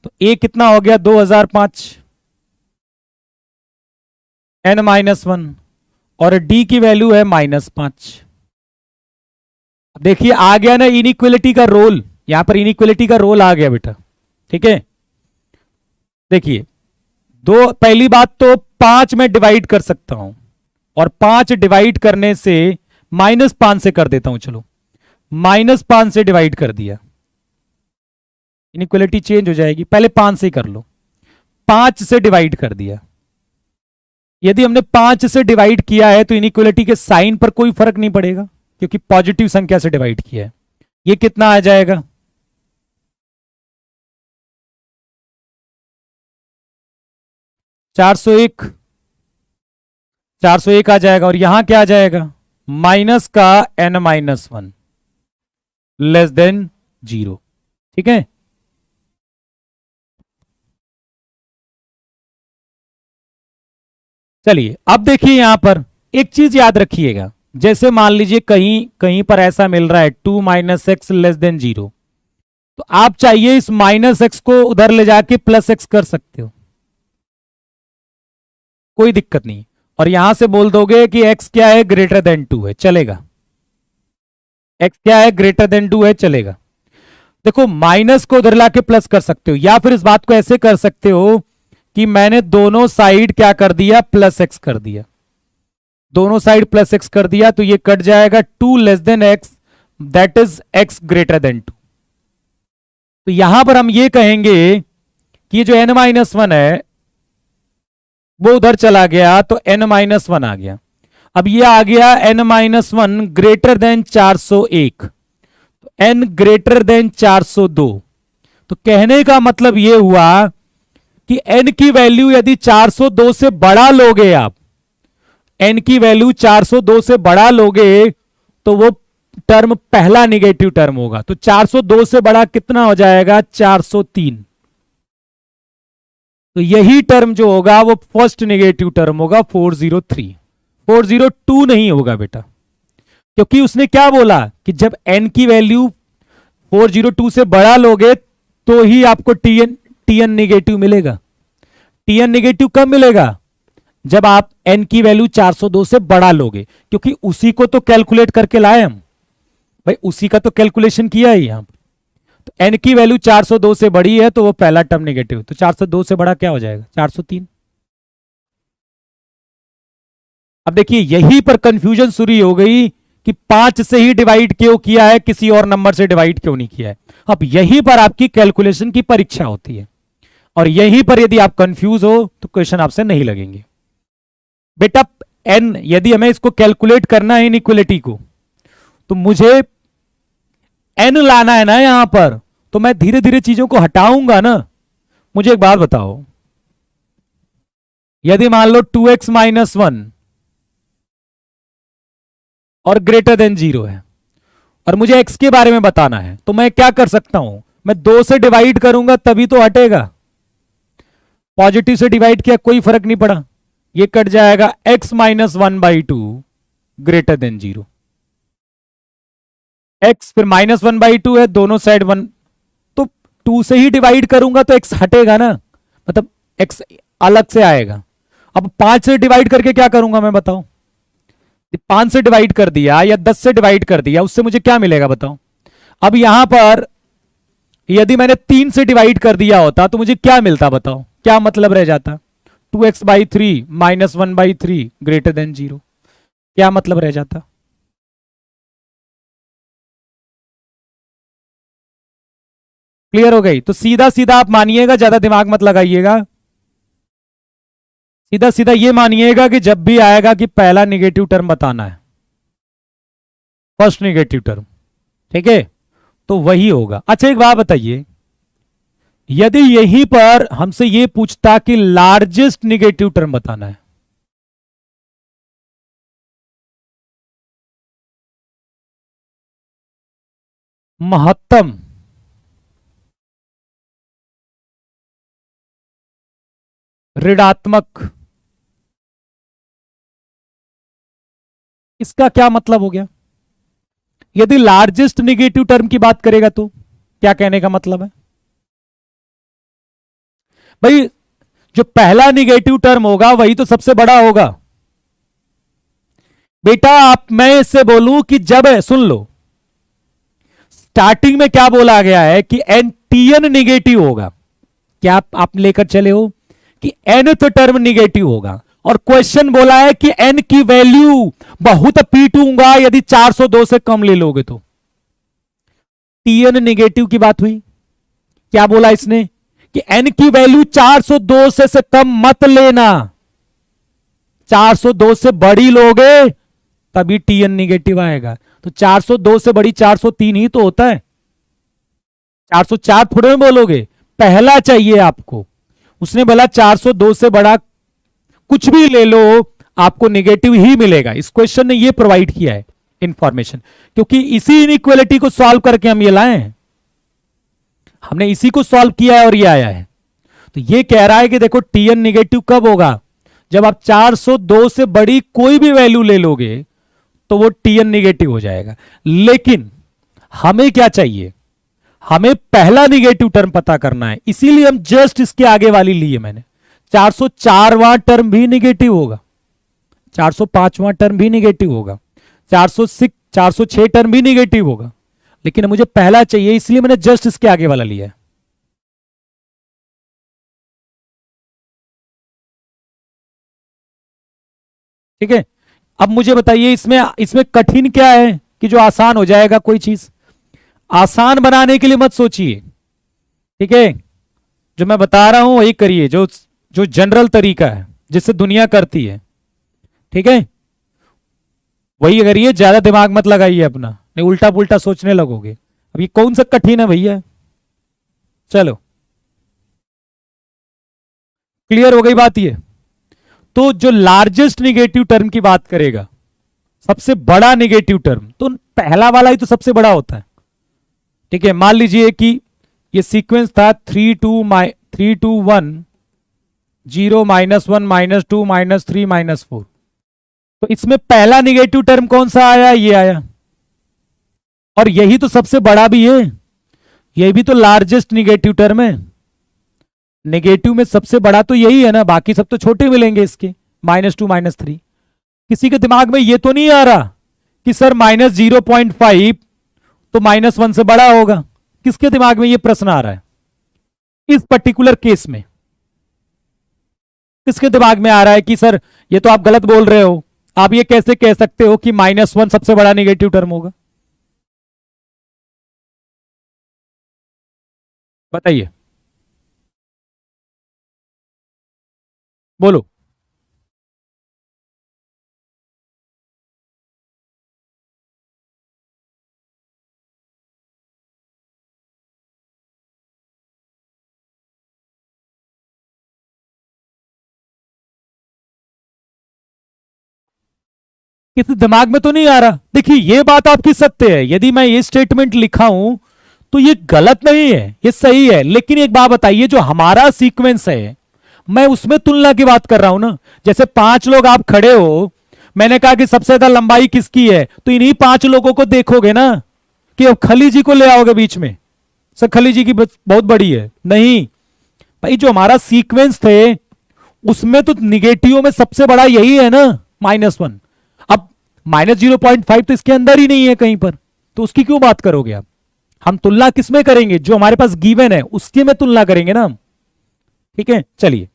[SPEAKER 1] तो a कितना हो गया? 2005 n माइनस 1, और d की वैल्यू है -5। देखिए आ गया ना इनइक्वलिटी का रोल, यहां पर इनइक्वलिटी का रोल आ गया बेटा। ठीक है, देखिए दो, पहली बात तो 5 में डिवाइड कर सकता हूं, और 5 डिवाइड करने से -5 से कर देता हूं। चलो -5 से डिवाइड कर दिया, इनइक्वलिटी चेंज हो जाएगी। पहले 5 से कर लो, 5 से डिवाइड कर दिया। यदि हमने 5 से डिवाइड किया है तो इनइक्वलिटी के साइन पर कोई फर्क नहीं पड़ेगा, क्योंकि पॉजिटिव संख्या से डिवाइड किया है। ये कितना आ जाएगा? 401। 401 आ जाएगा, और यहां क्या आ जाएगा? माइनस का n माइनस 1 लेस देन 0। ठीक है, चलिए अब देखिए यहां पर एक चीज याद रखिएगा। जैसे मान लीजिए कहीं कहीं पर ऐसा मिल रहा है 2 माइनस एक्स लेस देन 0, तो आप चाहिए इस माइनस एक्स को उधर ले जाके प्लस एक्स कर सकते हो, कोई दिक्कत नहीं। और यहां से बोल दोगे कि x क्या है? ग्रेटर देन 2 है, चलेगा। x क्या है? ग्रेटर देन 2 है, चलेगा। देखो माइनस को उधर लाके प्लस कर सकते हो, या फिर इस बात को ऐसे कर सकते हो कि मैंने दोनों साइड क्या कर दिया? प्लस एक्स कर दिया। दोनों साइड प्लस एक्स कर दिया तो ये कट जाएगा, 2 less than x, that is x greater than 2। तो यहां पर हम ये कहेंगे कि ये जो n माइनस 1 है वो उधर चला गया, तो n माइनस 1 आ गया। अब ये आ गया n माइनस 1 ग्रेटर देन 401, तो n ग्रेटर देन 402। तो कहने का मतलब ये हुआ कि n की वैल्यू यदि 402 से बड़ा लोगे आप, n की वैल्यू 402 से बड़ा लोगे, तो वो टर्म पहला निगेटिव टर्म होगा। तो 402 से बड़ा कितना हो जाएगा? 403। तो यही टर्म जो होगा वो फर्स्ट नेगेटिव टर्म होगा, 403। 402 नहीं होगा बेटा, क्योंकि उसने क्या बोला कि जब n की वैल्यू 402 से बड़ा लोगे तो ही आपको tn नेगेटिव मिलेगा। tn नेगेटिव कब मिलेगा? जब आप n की वैल्यू 402 से बड़ा लोगे, क्योंकि उसी को तो कैलकुलेट करके लाए हम भाई, उसी का तो कैलकुलेशन किया है यहां पर। तो n की वैल्यू 402 से बड़ी है तो वो पहला टर्म नेगेटिव, तो 402 से बड़ा क्या हो जाएगा? 403। अब देखिए यहीं पर कंफ्यूजन शुरू हो गई कि 5 से ही डिवाइड क्यों किया है, किसी और नंबर से डिवाइड क्यों नहीं किया है। अब यहीं पर आपकी कैलकुलेशन की परीक्षा होती है, और यहीं पर यदि आप कंफ्यूज हो तो क्वेश्चन आपसे नहीं लगेंगे। बेटा n यदि हमें इसको कैलकुलेट करना है इनइक्वलिटी को, तो मुझे n लाना है ना यहां पर, तो मैं धीरे धीरे चीजों को हटाऊंगा ना। मुझे एक बात बताओ, यदि मान लो 2x माइनस 1 और ग्रेटर देन 0 है, और मुझे x के बारे में बताना है, तो मैं क्या कर सकता हूं? मैं 2 से डिवाइड करूंगा तभी तो हटेगा। पॉजिटिव से डिवाइड किया कोई फर्क नहीं पड़ा, ये कट जाएगा x minus 1/2 greater than 0। x फिर -1/2 है, दोनों साइड 1, तो 2 से ही डिवाइड करूंगा तो x हटेगा ना, मतलब x अलग से आएगा। अब 5 से डिवाइड करके क्या करूंगा मैं, बताओ? 5 से डिवाइड कर दिया या 10 से डिवाइड कर दिया, उससे मुझे क्या मिलेगा बताओ। अब यहां पर यदि मैंने 3 से डिवाइड कर दिया होता तो मुझे क्या मिलता बताओ, क्या मतलब रह जाता। 2x/3 -1/3 ग्रेटर देन 0, क्या मतलब रह जाता। क्लियर हो गई। तो सीधा सीधा आप मानिएगा, ज्यादा दिमाग मत लगाइएगा, सीधा सीधा ये मानिएगा कि जब भी आएगा कि पहला निगेटिव टर्म बताना है, फर्स्ट निगेटिव टर्म, ठीक है, तो वही होगा। अच्छा एक बात बताइए, यदि यहीं पर हमसे ये पूछता कि लार्जेस्ट निगेटिव टर्म बताना है, महत्तम, ऋणात्मक, इसका क्या मतलब हो गया। यदि लार्जेस्ट निगेटिव टर्म की बात करेगा तो क्या कहने का मतलब है भाई, जो पहला निगेटिव टर्म होगा वही तो सबसे बड़ा होगा बेटा। आप मैं इससे बोलूं कि जब सुन लो, स्टार्टिंग में क्या बोला गया है कि एन टीएन निगेटिव होगा, क्या आप लेकर चले हो कि nth टर्म निगेटिव होगा, और क्वेश्चन बोला है कि n की वैल्यू बहुत पीटूंगा यदि 402 से कम ले लोगे तो। टीएन निगेटिव की बात हुई, क्या बोला इसने कि n की वैल्यू 402 से कम मत लेना, 402 से बड़ी लोगे तभी टीएन निगेटिव आएगा। तो 402 से बड़ी 403 ही तो होता है, 404 थोड़े में बोलोगे, पहला चाहिए आपको। उसने बोला 402 से बड़ा कुछ भी ले लो आपको निगेटिव ही मिलेगा। इस क्वेश्चन ने ये प्रोवाइड किया है इंफॉर्मेशन, क्योंकि इसी इनइक्वालिटी को सॉल्व करके हम ये लाए हैं, हमने इसी को सॉल्व किया है और ये आया है। तो ये कह रहा है कि देखो टीएन निगेटिव कब होगा, जब आप 402 से बड़ी कोई भी वैल्यू ले लोगे तो वो टीएन निगेटिव हो जाएगा। लेकिन हमें क्या चाहिए, हमें पहला निगेटिव टर्म पता करना है, इसीलिए हम जस्ट इसके आगे वाली लिए मैंने। 404वां टर्म भी निगेटिव होगा, 405वां टर्म भी निगेटिव होगा, 406 टर्म भी निगेटिव होगा, लेकिन मुझे पहला चाहिए इसलिए मैंने जस्ट इसके आगे वाला लिया है। ठीक है, अब मुझे बताइए इसमें इसमें कठिन क्या है कि जो आसान हो जाएगा कोई चीज। आसान बनाने के लिए मत सोचिए, ठीक है, जो मैं बता रहा हूं वही करिए, जो जो जनरल तरीका है जिससे दुनिया करती है, ठीक है, वही करिए, ज्यादा दिमाग मत लगाइए अपना, नहीं उल्टा पुल्टा सोचने लगोगे। अब ये कौन सा कठिन है भैया। चलो क्लियर हो गई बात ये। तो जो लार्जेस्ट निगेटिव टर्म की बात करेगा, सबसे बड़ा निगेटिव टर्म, तो पहला वाला ही तो सबसे बड़ा होता है। ठीक है, मान लीजिए कि ये सीक्वेंस था 3 2 3 2 1 0 -1 -2 -3 -4, तो इसमें पहला निगेटिव टर्म कौन सा आया, ये आया, और यही तो सबसे बड़ा भी है, यही भी तो लार्जेस्ट निगेटिव टर्म है। नेगेटिव में सबसे बड़ा तो यही है ना, बाकी सब तो छोटे मिलेंगे इसके, -2 -3। किसी के दिमाग में ये तो नहीं आ रहा कि सर -0.5 तो -1 से बड़ा होगा, किसके दिमाग में ये प्रश्न आ रहा है इस पर्टिकुलर केस में। किसके दिमाग में आ रहा है कि सर ये तो आप गलत बोल रहे हो, आप ये कैसे कह सकते हो कि -1 सबसे बड़ा नेगेटिव टर्म होगा। बताइए, बोलो। किसी दिमाग में तो नहीं आ रहा। देखिए ये बात आपकी सत्य है, यदि मैं ये स्टेटमेंट लिखा हूं तो ये गलत नहीं है, ये सही है। लेकिन एक बात बताइए, जो हमारा सीक्वेंस है मैं उसमें तुलना की बात कर रहा हूं ना। जैसे 5 लोग आप खड़े हो, मैंने कहा कि सबसे ज्यादा लंबाई किसकी है, तो इन्हीं 5 लोगों को देखोगे ना कि अब खली जी को ले आओगे बीच में, सर खली जी की बहुत बड़ी है, नहीं भाई, जो हमारा सीक्वेंस थे उसमें तो निगेटिव में सबसे बड़ा यही है ना, -1। अब -0.5 तो इसके अंदर ही नहीं है कहीं पर, तो उसकी क्यों बात करोगे आप? हम तुलना किसमें करेंगे? जो हमारे पास गिवन है उसके में तुलना करेंगे ना हम। ठीक है, चलिए।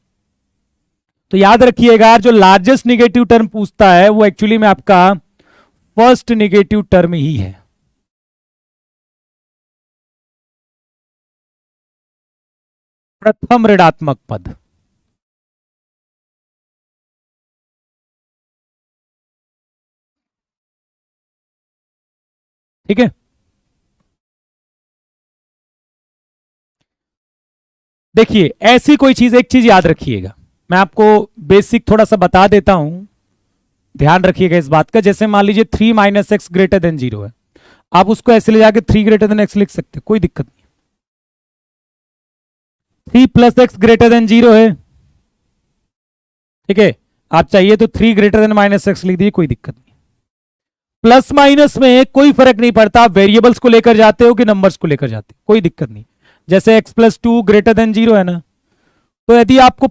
[SPEAKER 1] तो याद रखिएगा, जो लार्जेस्ट निगेटिव टर्म पूछता है वो एक्चुअली में आपका फर्स्ट निगेटिव टर्म ही है। प्रथम ऋणात्मक पद। ठीक है, देखिए ऐसी कोई चीज, एक चीज याद रखिएगा, मैं आपको बेसिक थोड़ा सा बता देता हूं, ध्यान रखिएगा इस बात का। जैसे मान लीजिए 3 - x ग्रेटर देन 0 है, आप उसको ऐसे ले जाके 3 ग्रेटर देन x लिख सकते, कोई दिक्कत नहीं। 3 + x ग्रेटर देन 0 है, ठीक है, आप चाहिए तो 3 ग्रेटर देन -x लिख दीजिए, कोई दिक्कत नहीं। प्लस माइनस में कोई फर्क नहीं पड़ता, आप वेरिएबल्स को लेकर जाते हो कि नंबर्स को लेकर जाते हो, कोई दिक्कत नहीं। जैसे x + 2 ग्रेटर देन 0 है ना, तो यदि आपको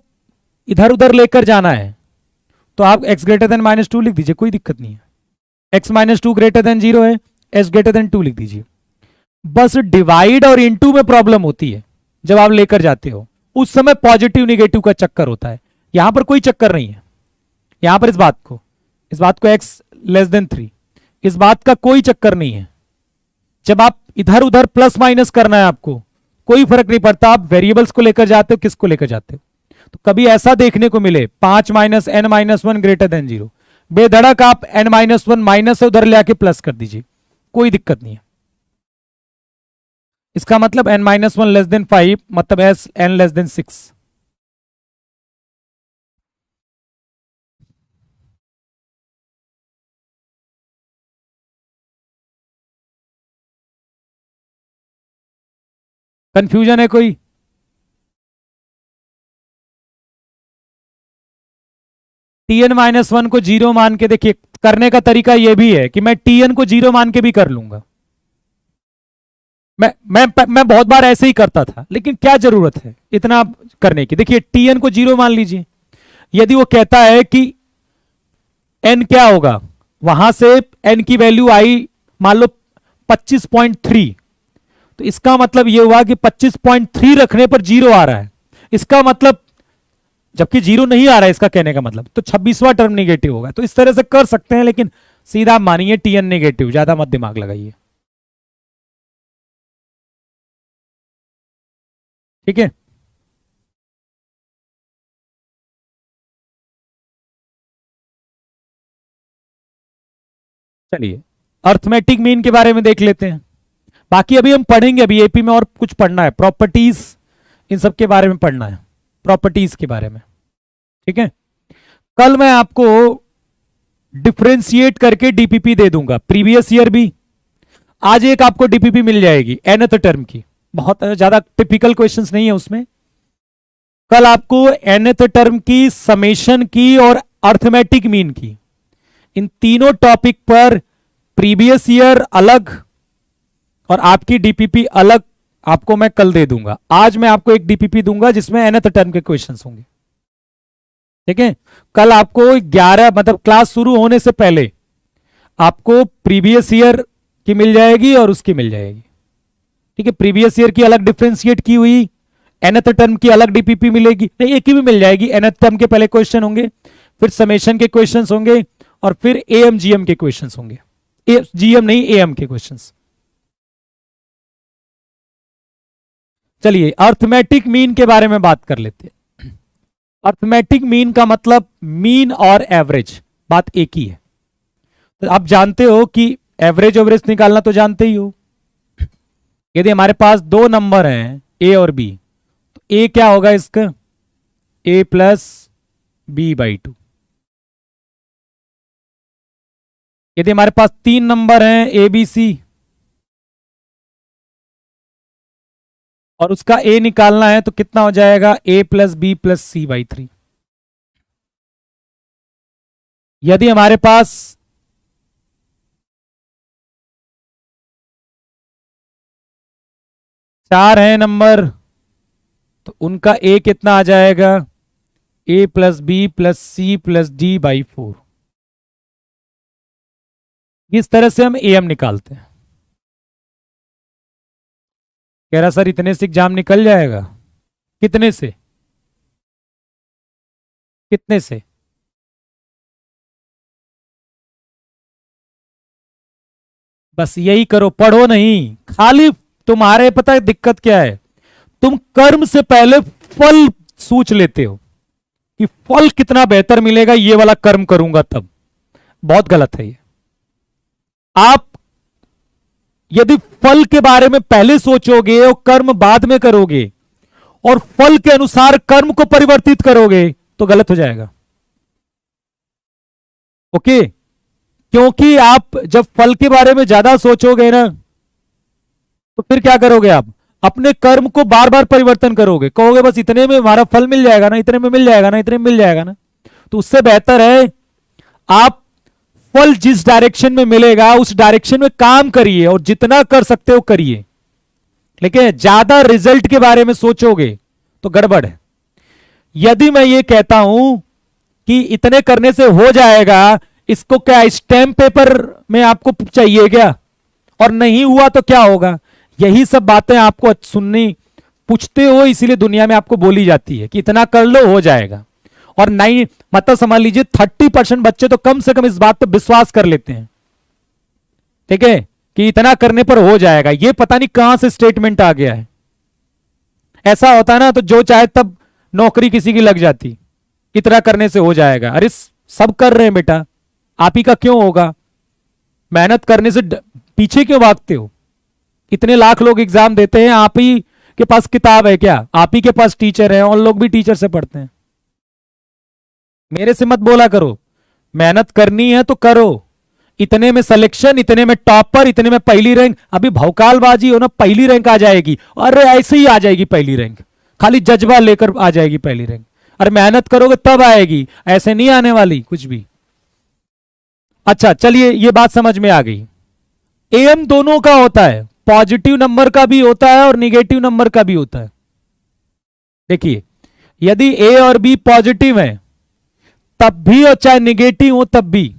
[SPEAKER 1] इधर उधर लेकर जाना है तो आप x ग्रेटर देन -2 लिख दीजिए, कोई दिक्कत नहीं है। x - 2 ग्रेटर देन 0 है, s ग्रेटर देन 2 लिख दीजिए। बस डिवाइड और इनटू में प्रॉब्लम होती है जब आप लेकर जाते हो, उस समय पॉजिटिव निगेटिव का चक्कर होता है। यहां पर कोई चक्कर नहीं है, यहां पर इस बात को x <3, इस बात का कोई चक्कर नहीं है। जब आप इधर उधर प्लस माइनस करना है आपको, कोई फर्क नहीं पड़ता, आप वेरिएबल्स को लेकर जाते हो किसको लेकर जाते हो। तो कभी ऐसा देखने को मिले 5 - n - 1 ग्रेटर देन 0, बेधड़क आप n-1 माइनस से उधर ले आके प्लस कर दीजिए, कोई दिक्कत नहीं है। इसका मतलब n-1 लेस देन 5, मतलब n लेस देन 6। कंफ्यूजन है कोई? Tn-1 को 0 मान के देखिए, करने का तरीका यह भी है कि मैं Tn को 0 मान के भी कर लूंगा। मैं बहुत बार ऐसे ही करता था, लेकिन क्या जरूरत है इतना करने की। देखिए Tn को 0 मान लीजिए, यदि वो कहता है कि n क्या होगा, वहां से n की वैल्यू आई मान लो 25.3, तो इसका मतलब यह हुआ कि 25.3 रखने पर 0 आ रहा है, इसका मतलब, जबकि 0 नहीं आ रहा है इसका कहने का मतलब, तो 26वां टर्म नेगेटिव होगा। तो इस तरह से कर सकते हैं, लेकिन सीधा मानिए Tn नेगेटिव, ज्यादा मत दिमाग लगाइए। ठीक है, चलिए अर्थमेटिक मीन के बारे में देख लेते हैं। बाकी अभी हम पढ़ेंगे, अभी एपी में और कुछ पढ़ना है, प्रॉपर्टीज, इन सब के बारे में पढ़ना है, प्रॉपर्टीज के बारे में। ठीक है, कल मैं आपको डिफ्रेंशिएट करके डीपीपी दे दूंगा, प्रीवियस ईयर भी। आज एक आपको डीपीपी मिल जाएगी nth टर्म की, बहुत ज्यादा टिपिकल क्वेश्चंस नहीं है उसमें। कल आपको nth टर्म की, समेशन की और अर्थमेटिक मीन की, इन तीनों टॉपिक पर प्रीवियस ईयर अलग और आपकी डीपीपी अलग आपको मैं कल दे दूंगा। आज मैं आपको एक डीपीपी दूंगा जिसमें nth टर्म के क्वेश्चंस होंगे। ठीक है, कल आपको 11 मतलब क्लास शुरू होने से पहले आपको प्रीवियस ईयर की मिल जाएगी और उसकी मिल जाएगी। ठीक है, प्रीवियस ईयर की अलग डिफ्रेंशिएट की हुई, nth टर्म की अलग डीपीपी मिलेगी, नहीं एक ही भी मिल जाएगी। nth टर्म के पहले क्वेश्चन होंगे, फिर समेशन के क्वेश्चंस होंगे और फिर एएम जीएम के क्वेश्चंस होंगे। जीएम नहीं, एएम के क्वेश्चंस। चलिए अर्थमेटिक मीन के बारे में बात कर लेते हैं। अर्थमेटिक मीन का मतलब मीन और एवरेज, बात एक ही है। तो आप जानते हो कि एवरेज एवरेज निकालना तो जानते ही हो। यदि हमारे पास दो नंबर हैं ए और बी, तो ए क्या होगा इसका, a + b/2। यदि हमारे पास तीन नंबर हैं ए बी सी और उसका a निकालना है, तो कितना हो जाएगा, a + b + c/3। यदि हमारे पास चार हैं नंबर, तो उनका a कितना आ जाएगा, a + b + c + d/4। इस तरह से हम एम निकालते हैं। कह रहा सर इतने से एग्जाम निकल जाएगा? कितने से? कितने से? बस यही करो, पढ़ो नहीं खाली। तुम्हारे पता है दिक्कत क्या है? तुम कर्म से पहले फल सोच लेते हो कि फल कितना बेहतर मिलेगा, ये वाला कर्म करूंगा तब। बहुत गलत है ये। आप यदि फल के बारे में पहले सोचोगे और कर्म बाद में करोगे और फल के अनुसार कर्म को परिवर्तित करोगे तो गलत हो जाएगा। ओके? क्योंकि आप जब फल के बारे में ज्यादा सोचोगे ना तो फिर क्या करोगे? आप अपने कर्म को बार बार परिवर्तन करोगे, कहोगे बस इतने में हमारा फल मिल जाएगा ना, इतने में मिल जाएगा ना, इतने में मिल जाएगा ना। तो उससे बेहतर है आप फल जिस डायरेक्शन में मिलेगा उस डायरेक्शन में काम करिए और जितना कर सकते हो करिए। लेकिन ज्यादा रिजल्ट के बारे में सोचोगे तो गड़बड़ है। यदि मैं ये कहता हूं कि इतने करने से हो जाएगा, इसको क्या स्टैम्प पेपर में आपको चाहिए क्या? और नहीं हुआ तो क्या होगा? यही सब बातें आपको सुननी पूछते हो, इसीलिए दुनिया में आपको बोली जाती है कि इतना कर लो हो जाएगा। और नहीं मतलब समझ लीजिए 30% बच्चे तो कम से कम इस बात पर विश्वास कर लेते हैं, ठीक है, कि इतना करने पर हो जाएगा। ये पता नहीं कहां से स्टेटमेंट आ गया है। ऐसा होता है ना तो जो चाहे तब नौकरी किसी की लग जाती, इतना करने से हो जाएगा। अरे सब कर रहे हैं बेटा, आप ही का क्यों होगा? मेहनत करने से पीछे क्यों भागते हो? इतने लाख लोग एग्जाम देते हैं, आप ही के पास किताब है क्या? आप ही के पास टीचर है, और लोग भी टीचर से पढ़ते हैं। मेरे से मत बोला करो, मेहनत करनी है तो करो। इतने में सिलेक्शन, इतने में टॉपर, इतने में पहली रैंक। अभी भौकालबाजी हो ना, पहली रैंक आ जाएगी। अरे ऐसे ही आ जाएगी पहली रैंक, खाली जज्बा लेकर आ जाएगी पहली रैंक। अरे मेहनत करोगे तब आएगी, ऐसे नहीं आने वाली कुछ भी। अच्छा चलिए, ये बात समझ में आ गई। एम दोनों का होता है, पॉजिटिव नंबर का भी होता है और निगेटिव नंबर का भी होता है। देखिए, यदि ए और बी पॉजिटिव है तब भी, और चाहे निगेटिव हो तब भी,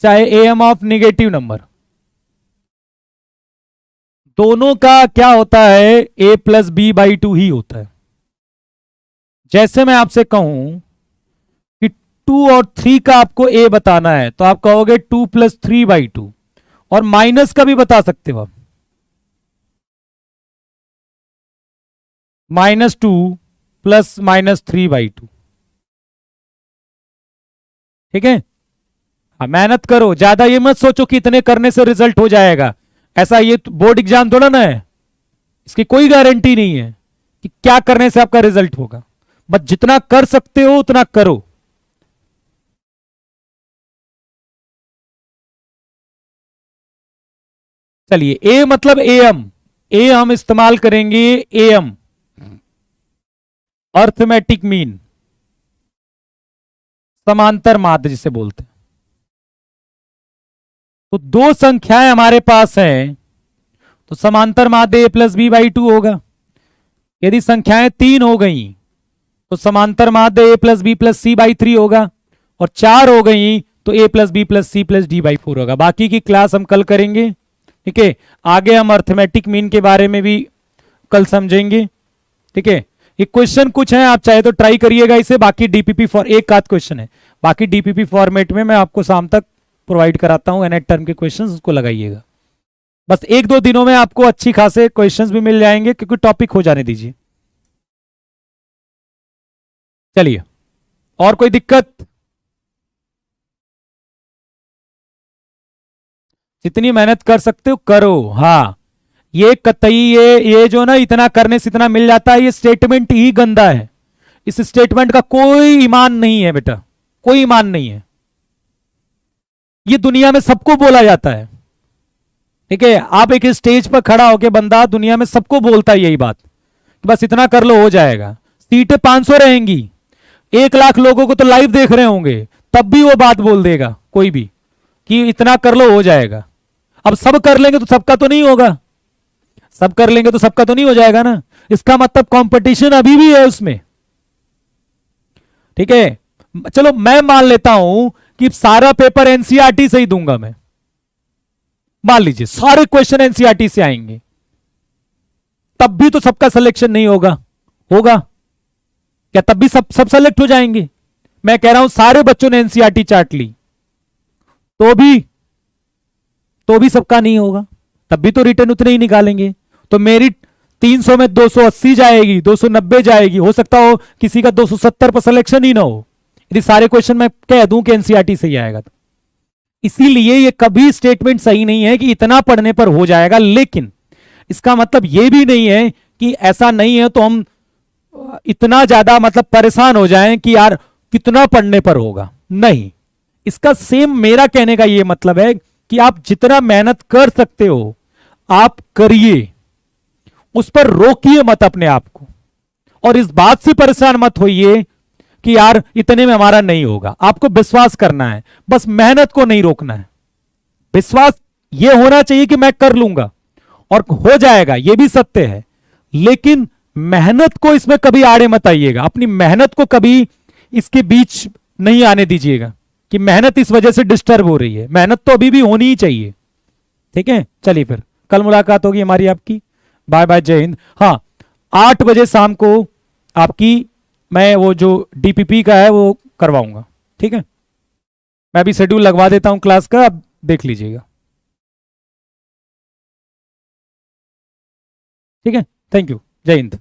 [SPEAKER 1] चाहे एम ऑफ निगेटिव नंबर, दोनों का क्या होता है? ए प्लस बी बाई टू ही होता है। जैसे मैं आपसे कहूं कि 2 और 3 का आपको ए बताना है तो आप कहोगे 2 प्लस 3 बाई टू, और माइनस का भी बता सकते हो आप, -2 प्लस -3 बाई टू। ठीक है? हाँ, मेहनत करो, ज्यादा ये मत सोचो कि इतने करने से रिजल्ट हो जाएगा। ऐसा ये बोर्ड एग्जाम थोड़ा ना है, इसकी कोई गारंटी नहीं है कि क्या करने से आपका रिजल्ट होगा। बस जितना कर सकते हो उतना करो। चलिए, ए मतलब एम, ए हम इस्तेमाल करेंगे एम, अर्थमेटिक मीन, समांतर माध्य जिसे बोलते हैं। तो दो संख्याएं हमारे पास हैं तो समांतर माध्य A plus B by two होगा। यदि संख्याएं 3 हो गई तो समांतर माध्य A plus B plus C by 3 होगा, और 4 हो गई तो A plus B plus C plus D by 4 होगा। बाकी की क्लास हम कल करेंगे, ठीक है? आगे हम अर्थमेटिक मीन के बारे में भी कल समझेंगे, ठीक है? ये क्वेश्चन कुछ है, आप चाहे तो ट्राई करिएगा इसे। बाकी डीपीपी फॉर एक आध क्वेश्चन है, बाकी डीपीपी फॉर्मेट में मैं आपको शाम तक प्रोवाइड कराता हूं। एनएट टर्म के क्वेश्चन उसको लगाइएगा। बस 1-2 दिनों में आपको अच्छी खासे क्वेश्चंस भी मिल जाएंगे, क्योंकि टॉपिक हो जाने दीजिए। चलिए, और कोई दिक्कत? जितनी मेहनत कर सकते हो करो। हाँ, ये कतई ये जो ना इतना करने से इतना मिल जाता है, ये स्टेटमेंट ही गंदा है। इस स्टेटमेंट का कोई ईमान नहीं है बेटा, कोई ईमान नहीं है। ये दुनिया में सबको बोला जाता है, ठीक है? आप एक स्टेज पर खड़ा होकर बंदा दुनिया में सबको बोलता है यही बात, बस इतना कर लो हो जाएगा। सीटें 500 रहेंगी, 1 लाख लोगों को तो लाइव देख रहे होंगे, तब भी वो बात बोल देगा कोई भी कि इतना कर लो हो जाएगा। अब सब कर लेंगे तो सबका तो नहीं होगा, सब कर लेंगे तो सबका तो नहीं हो जाएगा ना। इसका मतलब कंपटीशन अभी भी है उसमें, ठीक है? चलो मैं मान लेता हूं कि सारा पेपर एनसीईआरटी से ही दूंगा मैं, मान लीजिए सारे क्वेश्चन एनसीईआरटी से आएंगे, तब भी तो सबका सिलेक्शन नहीं होगा। होगा क्या? तब भी सब सेलेक्ट हो जाएंगे? मैं कह रहा हूं सारे बच्चों ने एनसीईआरटी चार्ट ली, तो भी सबका नहीं होगा, तब भी तो रिटर्न उतने ही निकालेंगे। तो मेरिट 300 में 280 जाएगी, 290 जाएगी, हो सकता हो किसी का 270 पर सिलेक्शन ही ना हो, यदि सारे क्वेश्चन मैं कह दूं कि एनसीईआरटी से ही आएगा तो। इसीलिए ये कभी स्टेटमेंट सही नहीं है कि इतना पढ़ने पर हो जाएगा, लेकिन इसका मतलब ये भी नहीं है कि ऐसा नहीं है तो हम इतना ज्यादा मतलब परेशान हो जाएं कि यार कितना पढ़ने पर होगा। नहीं, इसका सेम मेरा कहने का ये मतलब है कि आप जितना मेहनत कर सकते हो आप करिए, उस पर रोकिए मत अपने आप को, और इस बात से परेशान मत होइए कि यार इतने में हमारा नहीं होगा। आपको विश्वास करना है, बस मेहनत को नहीं रोकना है। विश्वास यह होना चाहिए कि मैं कर लूंगा और हो जाएगा, यह भी सत्य है, लेकिन मेहनत को इसमें कभी आड़े मत आइएगा। अपनी मेहनत को कभी इसके बीच नहीं आने दीजिएगा कि मेहनत इस वजह से डिस्टर्ब हो रही है। मेहनत तो अभी भी होनी ही चाहिए। ठीक है, चलिए फिर कल मुलाकात होगी हमारी आपकी। बाय बाय, जय हिंद। हाँ, 8 बजे शाम को आपकी मैं वो जो डीपीपी का है वो करवाऊंगा। ठीक है, मैं अभी शेड्यूल लगवा देता हूं क्लास का, आप देख लीजिएगा। ठीक है, थैंक यू, जय हिंद।